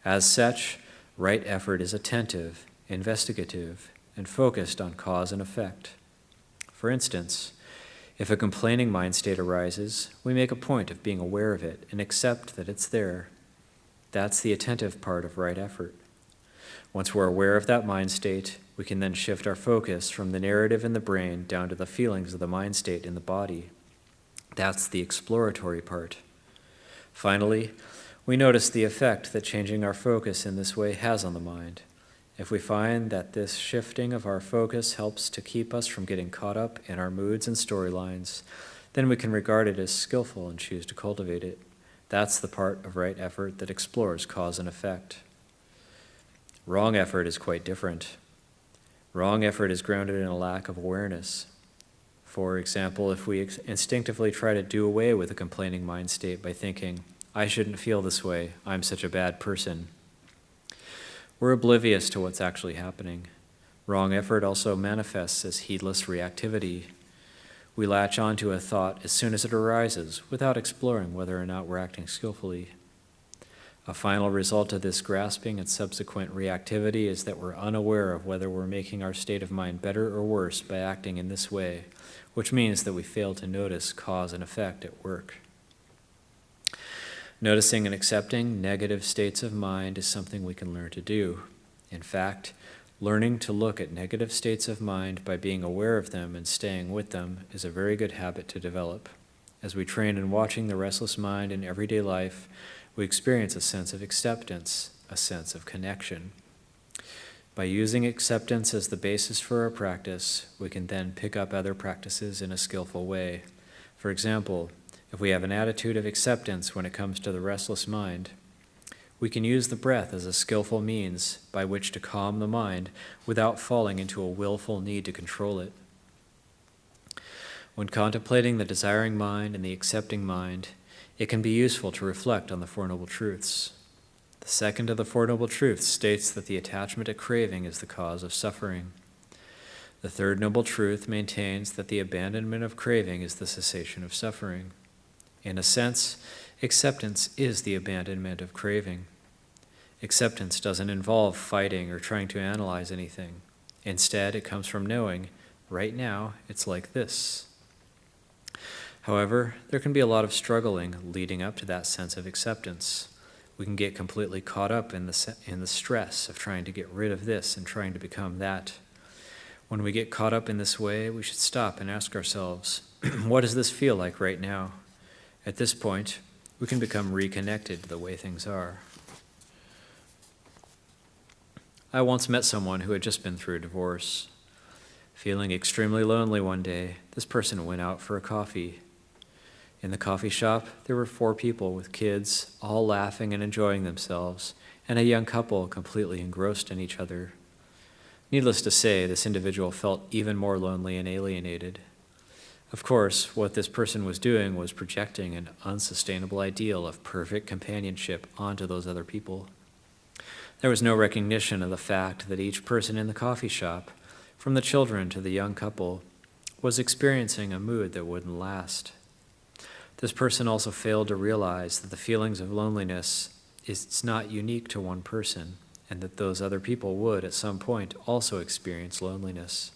As such, right effort is attentive, investigative, and focused on cause and effect. For instance, if a complaining mind state arises, we make a point of being aware of it and accept that it's there. That's the attentive part of right effort. Once we're aware of that mind state, we can then shift our focus from the narrative in the brain down to the feelings of the mind state in the body. That's the exploratory part. Finally, we notice the effect that changing our focus in this way has on the mind. If we find that this shifting of our focus helps to keep us from getting caught up in our moods and storylines, then we can regard it as skillful and choose to cultivate it. That's the part of right effort that explores cause and effect. Wrong effort is quite different. Wrong effort is grounded in a lack of awareness. For example, if we instinctively try to do away with a complaining mind state by thinking, I shouldn't feel this way, I'm such a bad person, we're oblivious to what's actually happening. Wrong effort also manifests as heedless reactivity. We latch onto a thought as soon as it arises without exploring whether or not we're acting skillfully. A final result of this grasping and subsequent reactivity is that we're unaware of whether we're making our state of mind better or worse by acting in this way, which means that we fail to notice cause and effect at work. Noticing and accepting negative states of mind is something we can learn to do. In fact, learning to look at negative states of mind by being aware of them and staying with them is a very good habit to develop. As we train in watching the restless mind in everyday life, we experience a sense of acceptance, a sense of connection. By using acceptance as the basis for our practice, we can then pick up other practices in a skillful way. For example, if we have an attitude of acceptance when it comes to the restless mind, we can use the breath as a skillful means by which to calm the mind without falling into a willful need to control it. When contemplating the desiring mind and the accepting mind, it can be useful to reflect on the Four Noble Truths. The second of the Four Noble Truths states that the attachment to craving is the cause of suffering. The third Noble Truth maintains that the abandonment of craving is the cessation of suffering. In a sense, acceptance is the abandonment of craving. Acceptance doesn't involve fighting or trying to analyze anything. Instead, it comes from knowing, right now, it's like this. However, there can be a lot of struggling leading up to that sense of acceptance. We can get completely caught up in the stress of trying to get rid of this and trying to become that. When we get caught up in this way, we should stop and ask ourselves, what does this feel like right now? At this point, we can become reconnected to the way things are. I once met someone who had just been through a divorce. Feeling extremely lonely one day, this person went out for a coffee. In the coffee shop, there were 4 people with kids, all laughing and enjoying themselves, and a young couple completely engrossed in each other. Needless to say, this individual felt even more lonely and alienated. Of course, what this person was doing was projecting an unsustainable ideal of perfect companionship onto those other people. There was no recognition of the fact that each person in the coffee shop, from the children to the young couple, was experiencing a mood that wouldn't last. This person also failed to realize that the feelings of loneliness is not unique to one person, and that those other people would, at some point, also experience loneliness.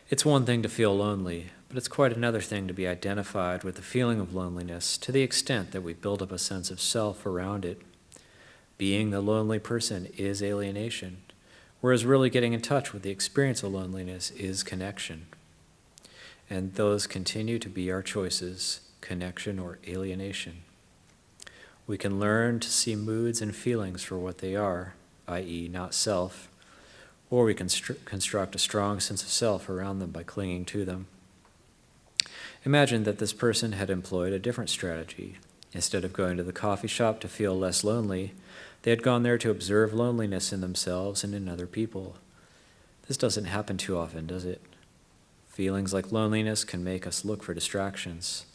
It's one thing to feel lonely, but it's quite another thing to be identified with the feeling of loneliness to the extent that we build up a sense of self around it. Being the lonely person is alienation, whereas really getting in touch with the experience of loneliness is connection. And those continue to be our choices, connection or alienation. We can learn to see moods and feelings for what they are, i.e. not self, or we can construct a strong sense of self around them by clinging to them. Imagine that this person had employed a different strategy. Instead of going to the coffee shop to feel less lonely, they had gone there to observe loneliness in themselves and in other people. This doesn't happen too often, does it? Feelings like loneliness can make us look for distractions,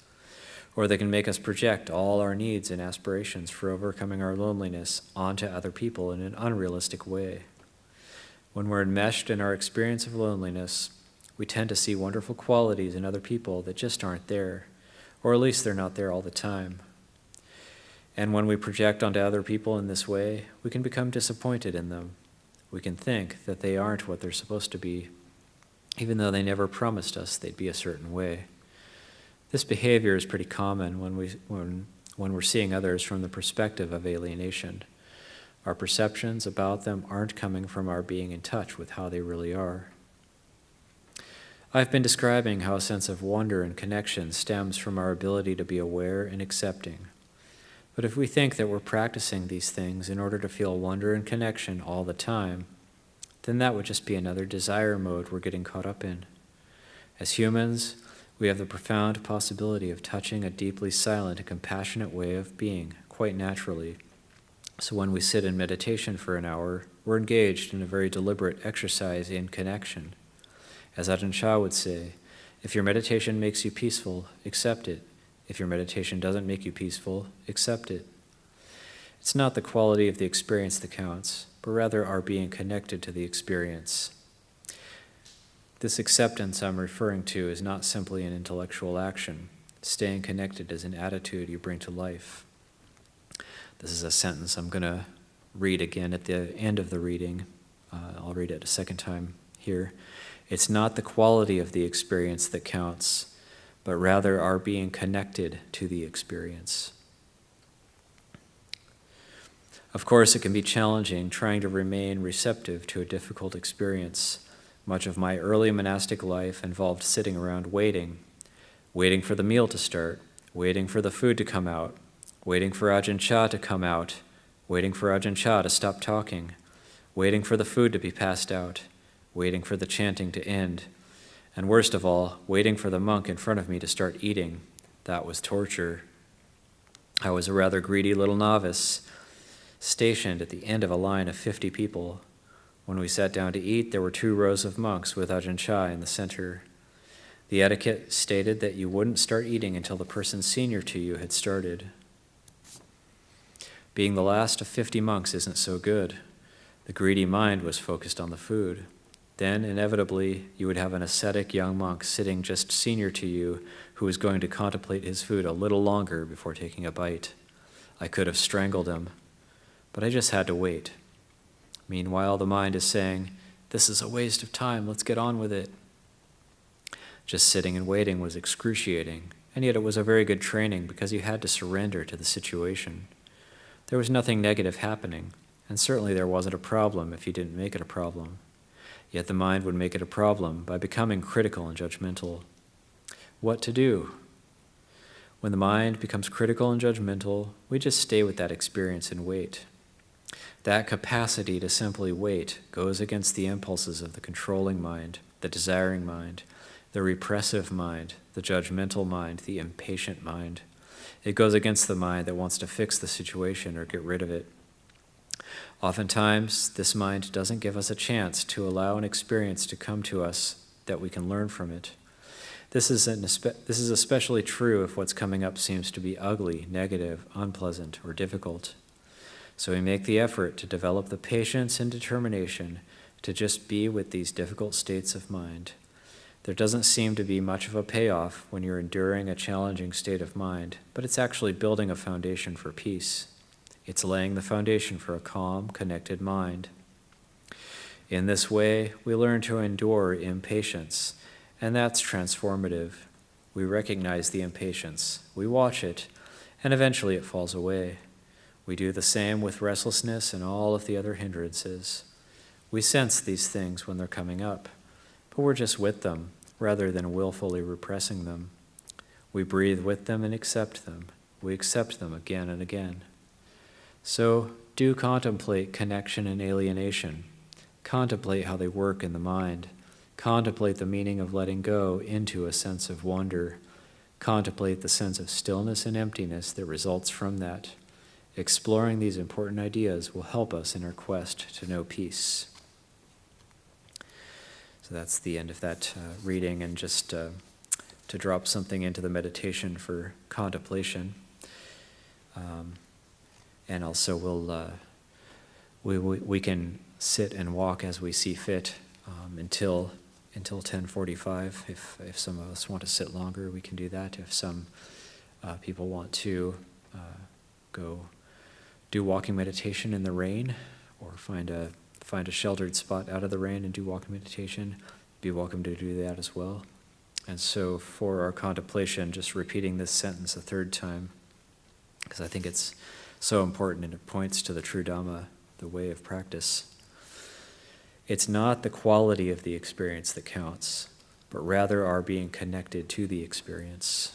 or they can make us project all our needs and aspirations for overcoming our loneliness onto other people in an unrealistic way. When we're enmeshed in our experience of loneliness, we tend to see wonderful qualities in other people that just aren't there, or at least they're not there all the time. And when we project onto other people in this way, we can become disappointed in them. We can think that they aren't what they're supposed to be, even though they never promised us they'd be a certain way. This behavior is pretty common when we're seeing others from the perspective of alienation. Our perceptions about them aren't coming from our being in touch with how they really are. I've been describing how a sense of wonder and connection stems from our ability to be aware and accepting. But if we think that we're practicing these things in order to feel wonder and connection all the time, then that would just be another desire mode we're getting caught up in. As humans, we have the profound possibility of touching a deeply silent and compassionate way of being, quite naturally. So when we sit in meditation for an hour, we're engaged in a very deliberate exercise in connection. As Ajahn Chah would say, if your meditation makes you peaceful, accept it. If your meditation doesn't make you peaceful, accept it. It's not the quality of the experience that counts, but rather our being connected to the experience. This acceptance I'm referring to is not simply an intellectual action. Staying connected is an attitude you bring to life. This is a sentence I'm going to read again at the end of the reading. I'll read it a second time here. It's not the quality of the experience that counts, but rather our being connected to the experience. Of course, it can be challenging trying to remain receptive to a difficult experience. Much of my early monastic life involved sitting around waiting for the meal to start, waiting for the food to come out, waiting for Ajahn Chah to come out, waiting for Ajahn Chah to stop talking, waiting for the food to be passed out, waiting for the chanting to end, and worst of all, waiting for the monk in front of me to start eating. That was torture. I was a rather greedy little novice, stationed at the end of a line of 50 people. When we sat down to eat, there were 2 rows of monks with Ajahn Chah in the center. The etiquette stated that you wouldn't start eating until the person senior to you had started. Being the last of 50 monks isn't so good. The greedy mind was focused on the food. Then, inevitably, you would have an ascetic young monk sitting just senior to you who was going to contemplate his food a little longer before taking a bite. I could have strangled him, but I just had to wait. Meanwhile, the mind is saying, "This is a waste of time, let's get on with it." Just sitting and waiting was excruciating, and yet it was a very good training because you had to surrender to the situation. There was nothing negative happening, and certainly there wasn't a problem if you didn't make it a problem. Yet the mind would make it a problem by becoming critical and judgmental. What to do? When the mind becomes critical and judgmental, we just stay with that experience and wait. That capacity to simply wait goes against the impulses of the controlling mind, the desiring mind, the repressive mind, the judgmental mind, the impatient mind. It goes against the mind that wants to fix the situation or get rid of it. Oftentimes, this mind doesn't give us a chance to allow an experience to come to us that we can learn from it. This is especially true if what's coming up seems to be ugly, negative, unpleasant, or difficult. So we make the effort to develop the patience and determination to just be with these difficult states of mind. There doesn't seem to be much of a payoff when you're enduring a challenging state of mind, but it's actually building a foundation for peace. It's laying the foundation for a calm, connected mind. In this way, we learn to endure impatience, and that's transformative. We recognize the impatience, we watch it, and eventually it falls away. We do the same with restlessness and all of the other hindrances. We sense these things when they're coming up, but we're just with them rather than willfully repressing them. We breathe with them and accept them. We accept them again and again. So do contemplate connection and alienation. Contemplate how they work in the mind. Contemplate the meaning of letting go into a sense of wonder. Contemplate the sense of stillness and emptiness that results from that. Exploring these important ideas will help us in our quest to know peace. So that's the end of that reading, and just to drop something into the meditation for contemplation. And also we can sit and walk as we see fit until 10:45. If some of us want to sit longer, we can do that. If some people want to go do walking meditation in the rain, or find a sheltered spot out of the rain and do walking meditation, be welcome to do that as well. And so for our contemplation, just repeating this sentence a third time, because I think it's so important and it points to the true Dhamma, the way of practice. It's not the quality of the experience that counts, but rather our being connected to the experience.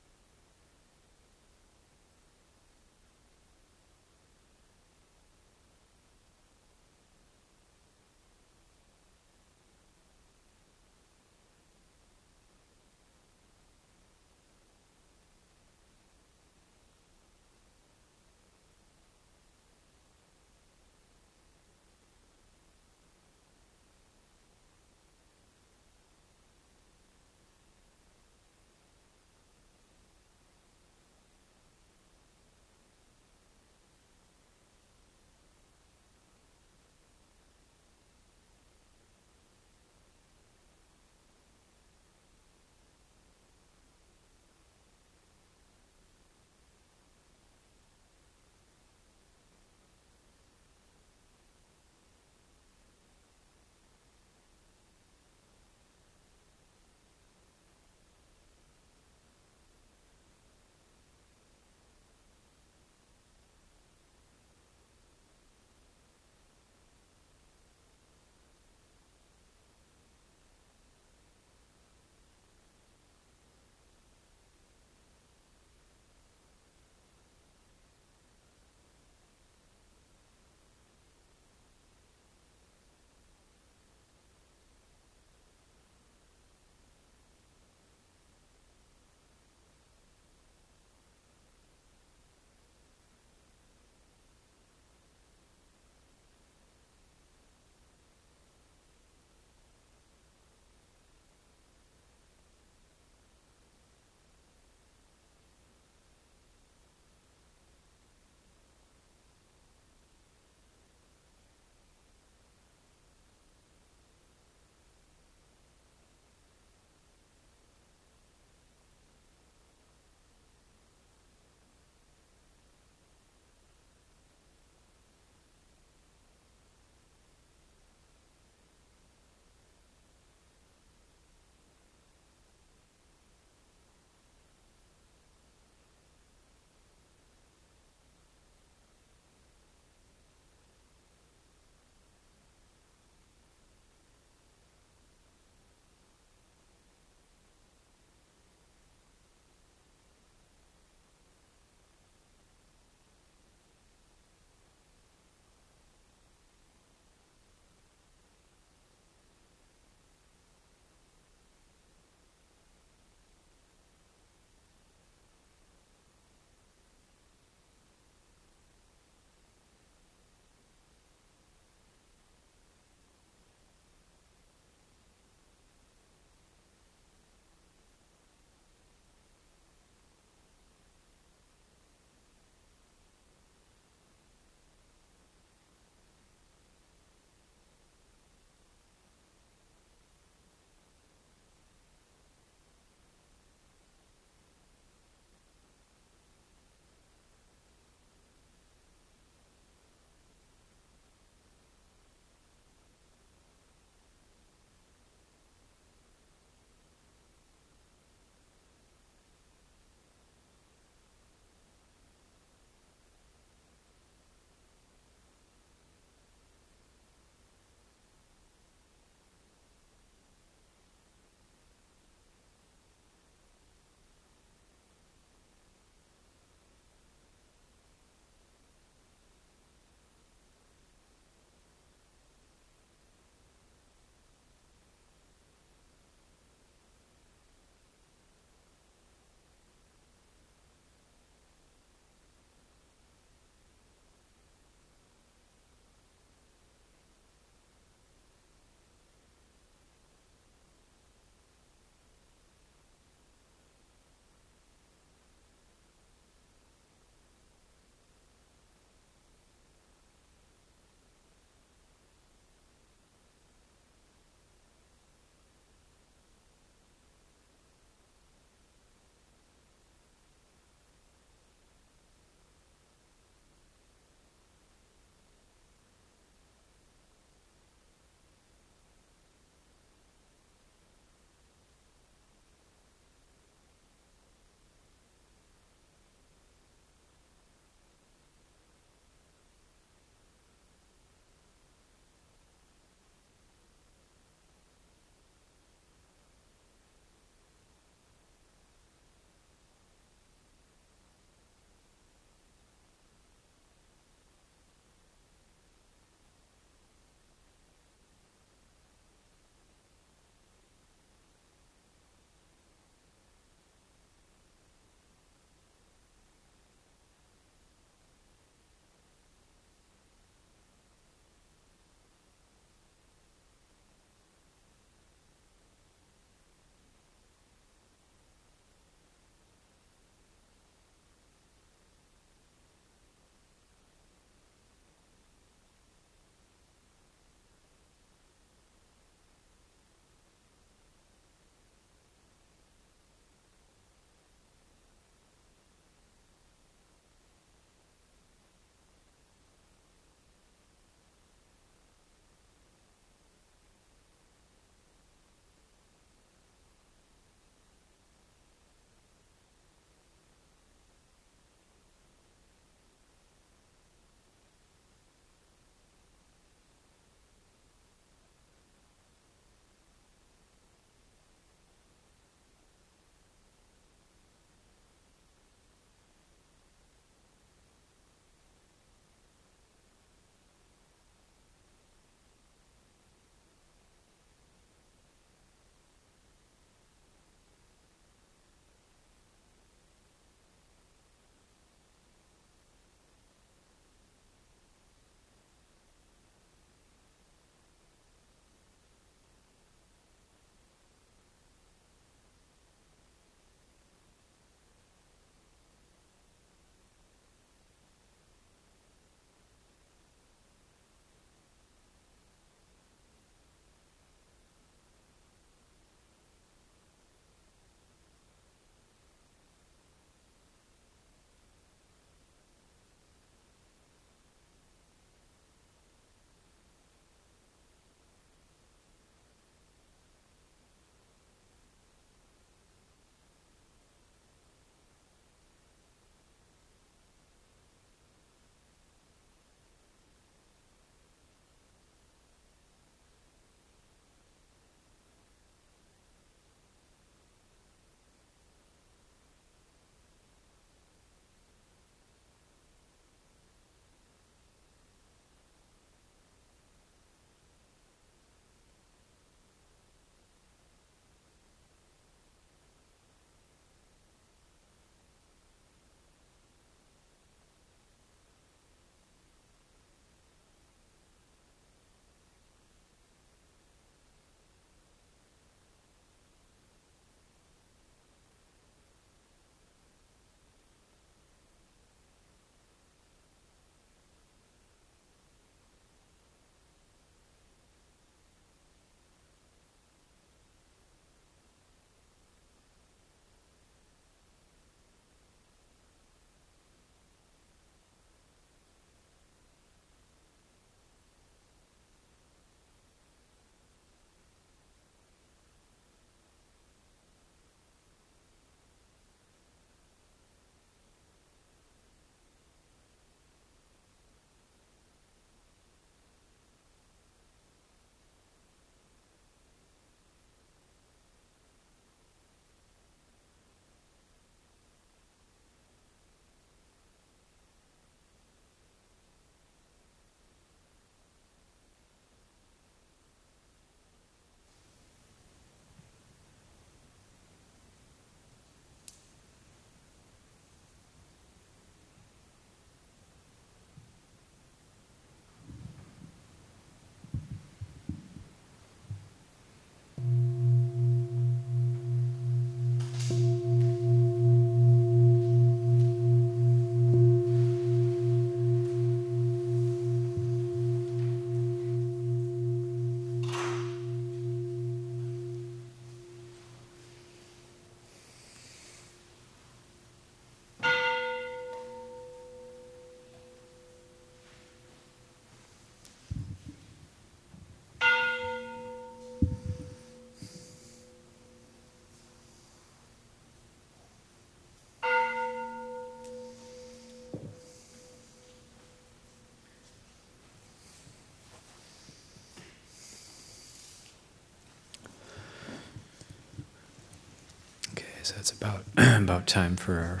So it's about about time for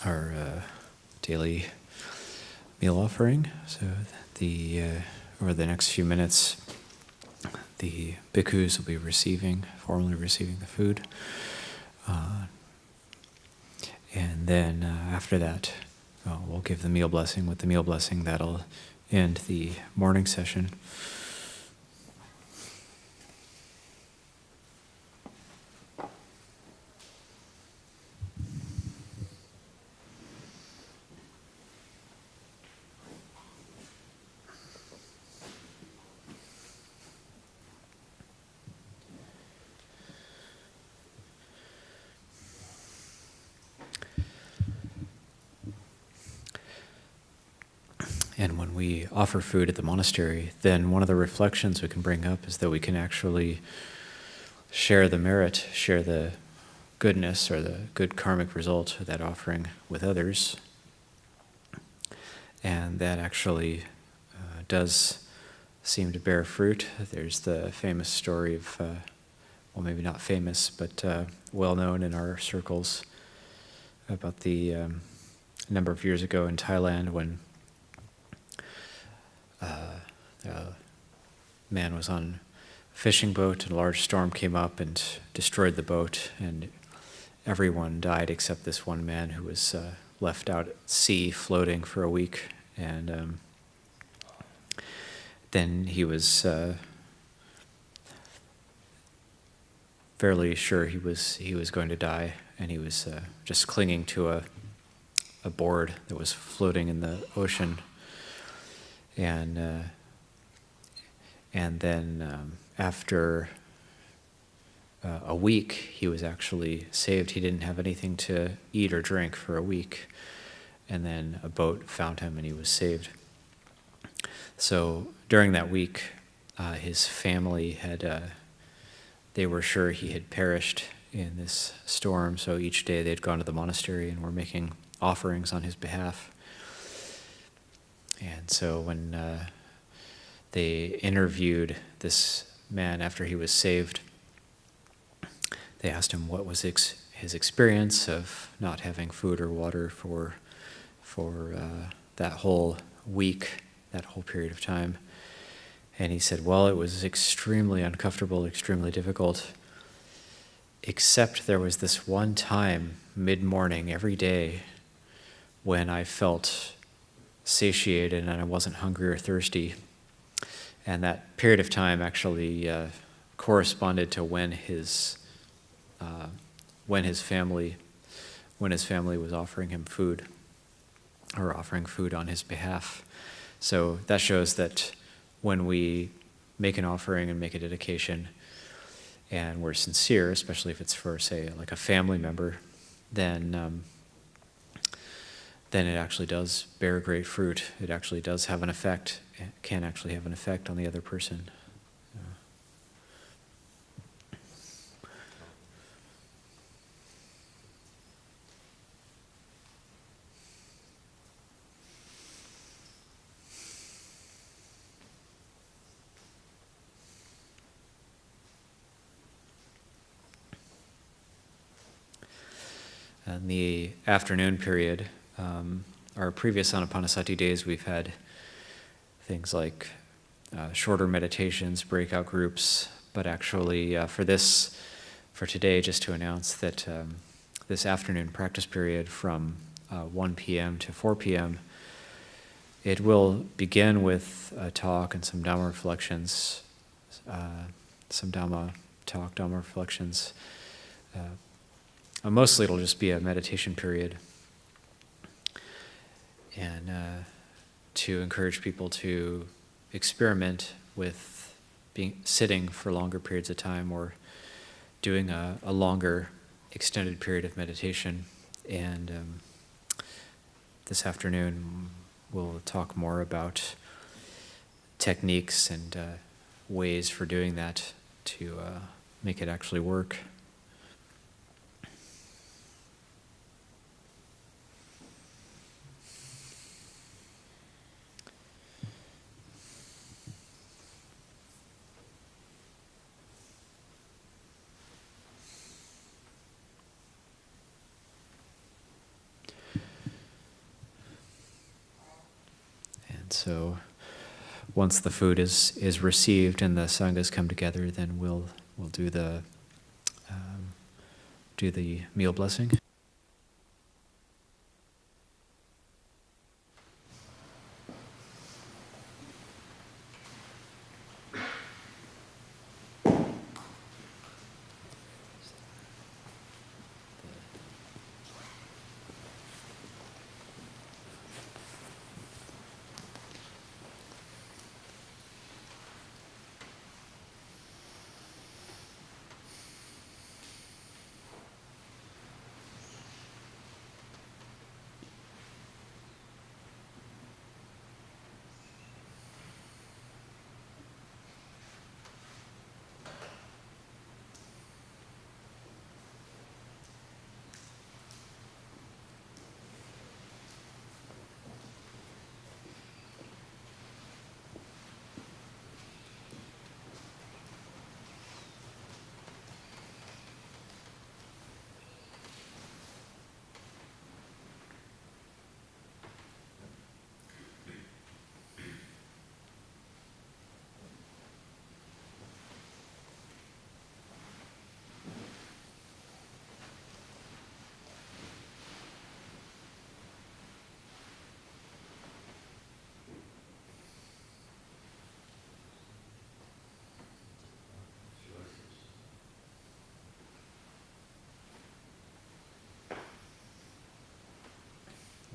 our daily meal offering. So over the next few minutes, the bhikkhus will be formally receiving the food, and then after that, we'll give the meal blessing. With the meal blessing, that'll end the morning session. And when we offer food at the monastery, then one of the reflections we can bring up is that we can actually share the merit, share the goodness or the good karmic result of that offering with others. And that actually does seem to bear fruit. There's the famous story of, well, maybe not famous, but well known in our circles about the number of years ago in Thailand when a man was on a fishing boat and a large storm came up and destroyed the boat, and everyone died except this one man who was left out at sea floating for a week. And then he was fairly sure he was going to die, and he was just clinging to a board that was floating in the ocean. And then after a week, he was actually saved. He didn't have anything to eat or drink for a week. And then a boat found him and he was saved. So during that week, his family they were sure he had perished in this storm. So each day they'd gone to the monastery and were making offerings on his behalf. And so when they interviewed this man after he was saved, they asked him what was his experience of not having food or water for that whole week, that whole period of time. And he said, well, it was extremely uncomfortable, extremely difficult, except there was this one time mid-morning every day when I felt satiated and I wasn't hungry or thirsty. And that period of time actually corresponded to when his family was offering him food, or offering food on his behalf. So that shows that when we make an offering and make a dedication, and we're sincere, especially if it's for, say, like a family member, then it actually does bear great fruit. It actually does have an effect. It can actually have an effect on the other person. In the afternoon period, our previous Ānāpānassati days, we've had things like shorter meditations, breakout groups, but actually for today, just to announce that this afternoon practice period from 1 p.m. to 4 p.m., it will begin with a talk and some Dhamma reflections, Dhamma reflections. Mostly it'll just be a meditation period, and to encourage people to experiment with sitting for longer periods of time, or doing a longer extended period of meditation. And this afternoon we'll talk more about techniques and ways for doing that to make it actually work. so once the food is received and the sanghas come together, then we'll do the meal blessing.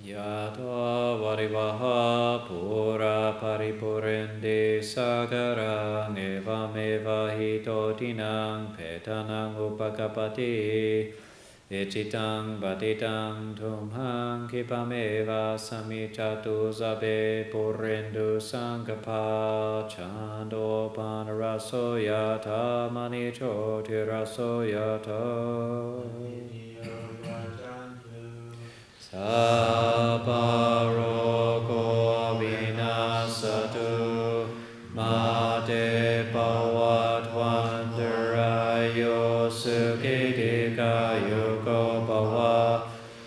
Yata varivaha pura paripurende sagarang evameva hitotinang petanang upakapati echitang batitang tumhang kipameva samichatu zabe purendu sankapa chando panaraso yata manicho tiraso yata Saparoko vinasatu mate pavatwandarayo sukhitika yuko pava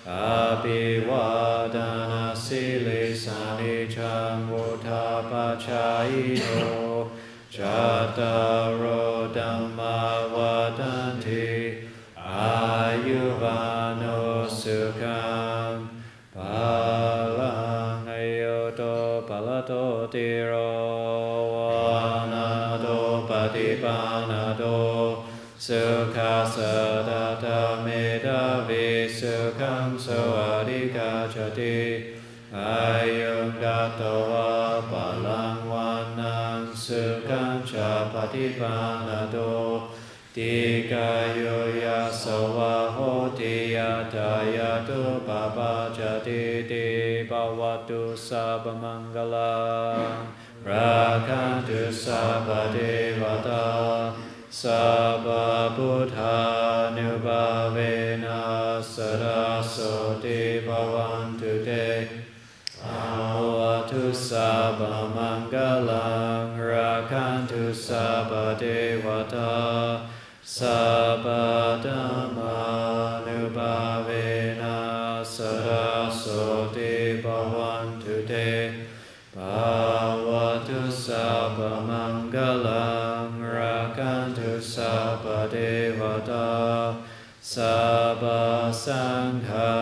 abhivadana sili sanichang uttapachayido chataro dhamma vadanti ayuvano sukham palang ayoto palato tiro vanato patipanado sukha sadata medavi sukham soadikachati ayung dattva palang vanang sukham cha patipanado Tika yoya sawa hoti yataya tu baba jati ti bhavatu sabamangala rakantu sabba devata sabba buddha nubhavena sarasoti bhavantu te Avatu sabba mangalang rakantu sabba devata Sabba Dhamma Nubhavena Sarasoti Bhavantu Te Bhavatu Sabba Mangalang Rakantu Sabba Devata Sabba Sangha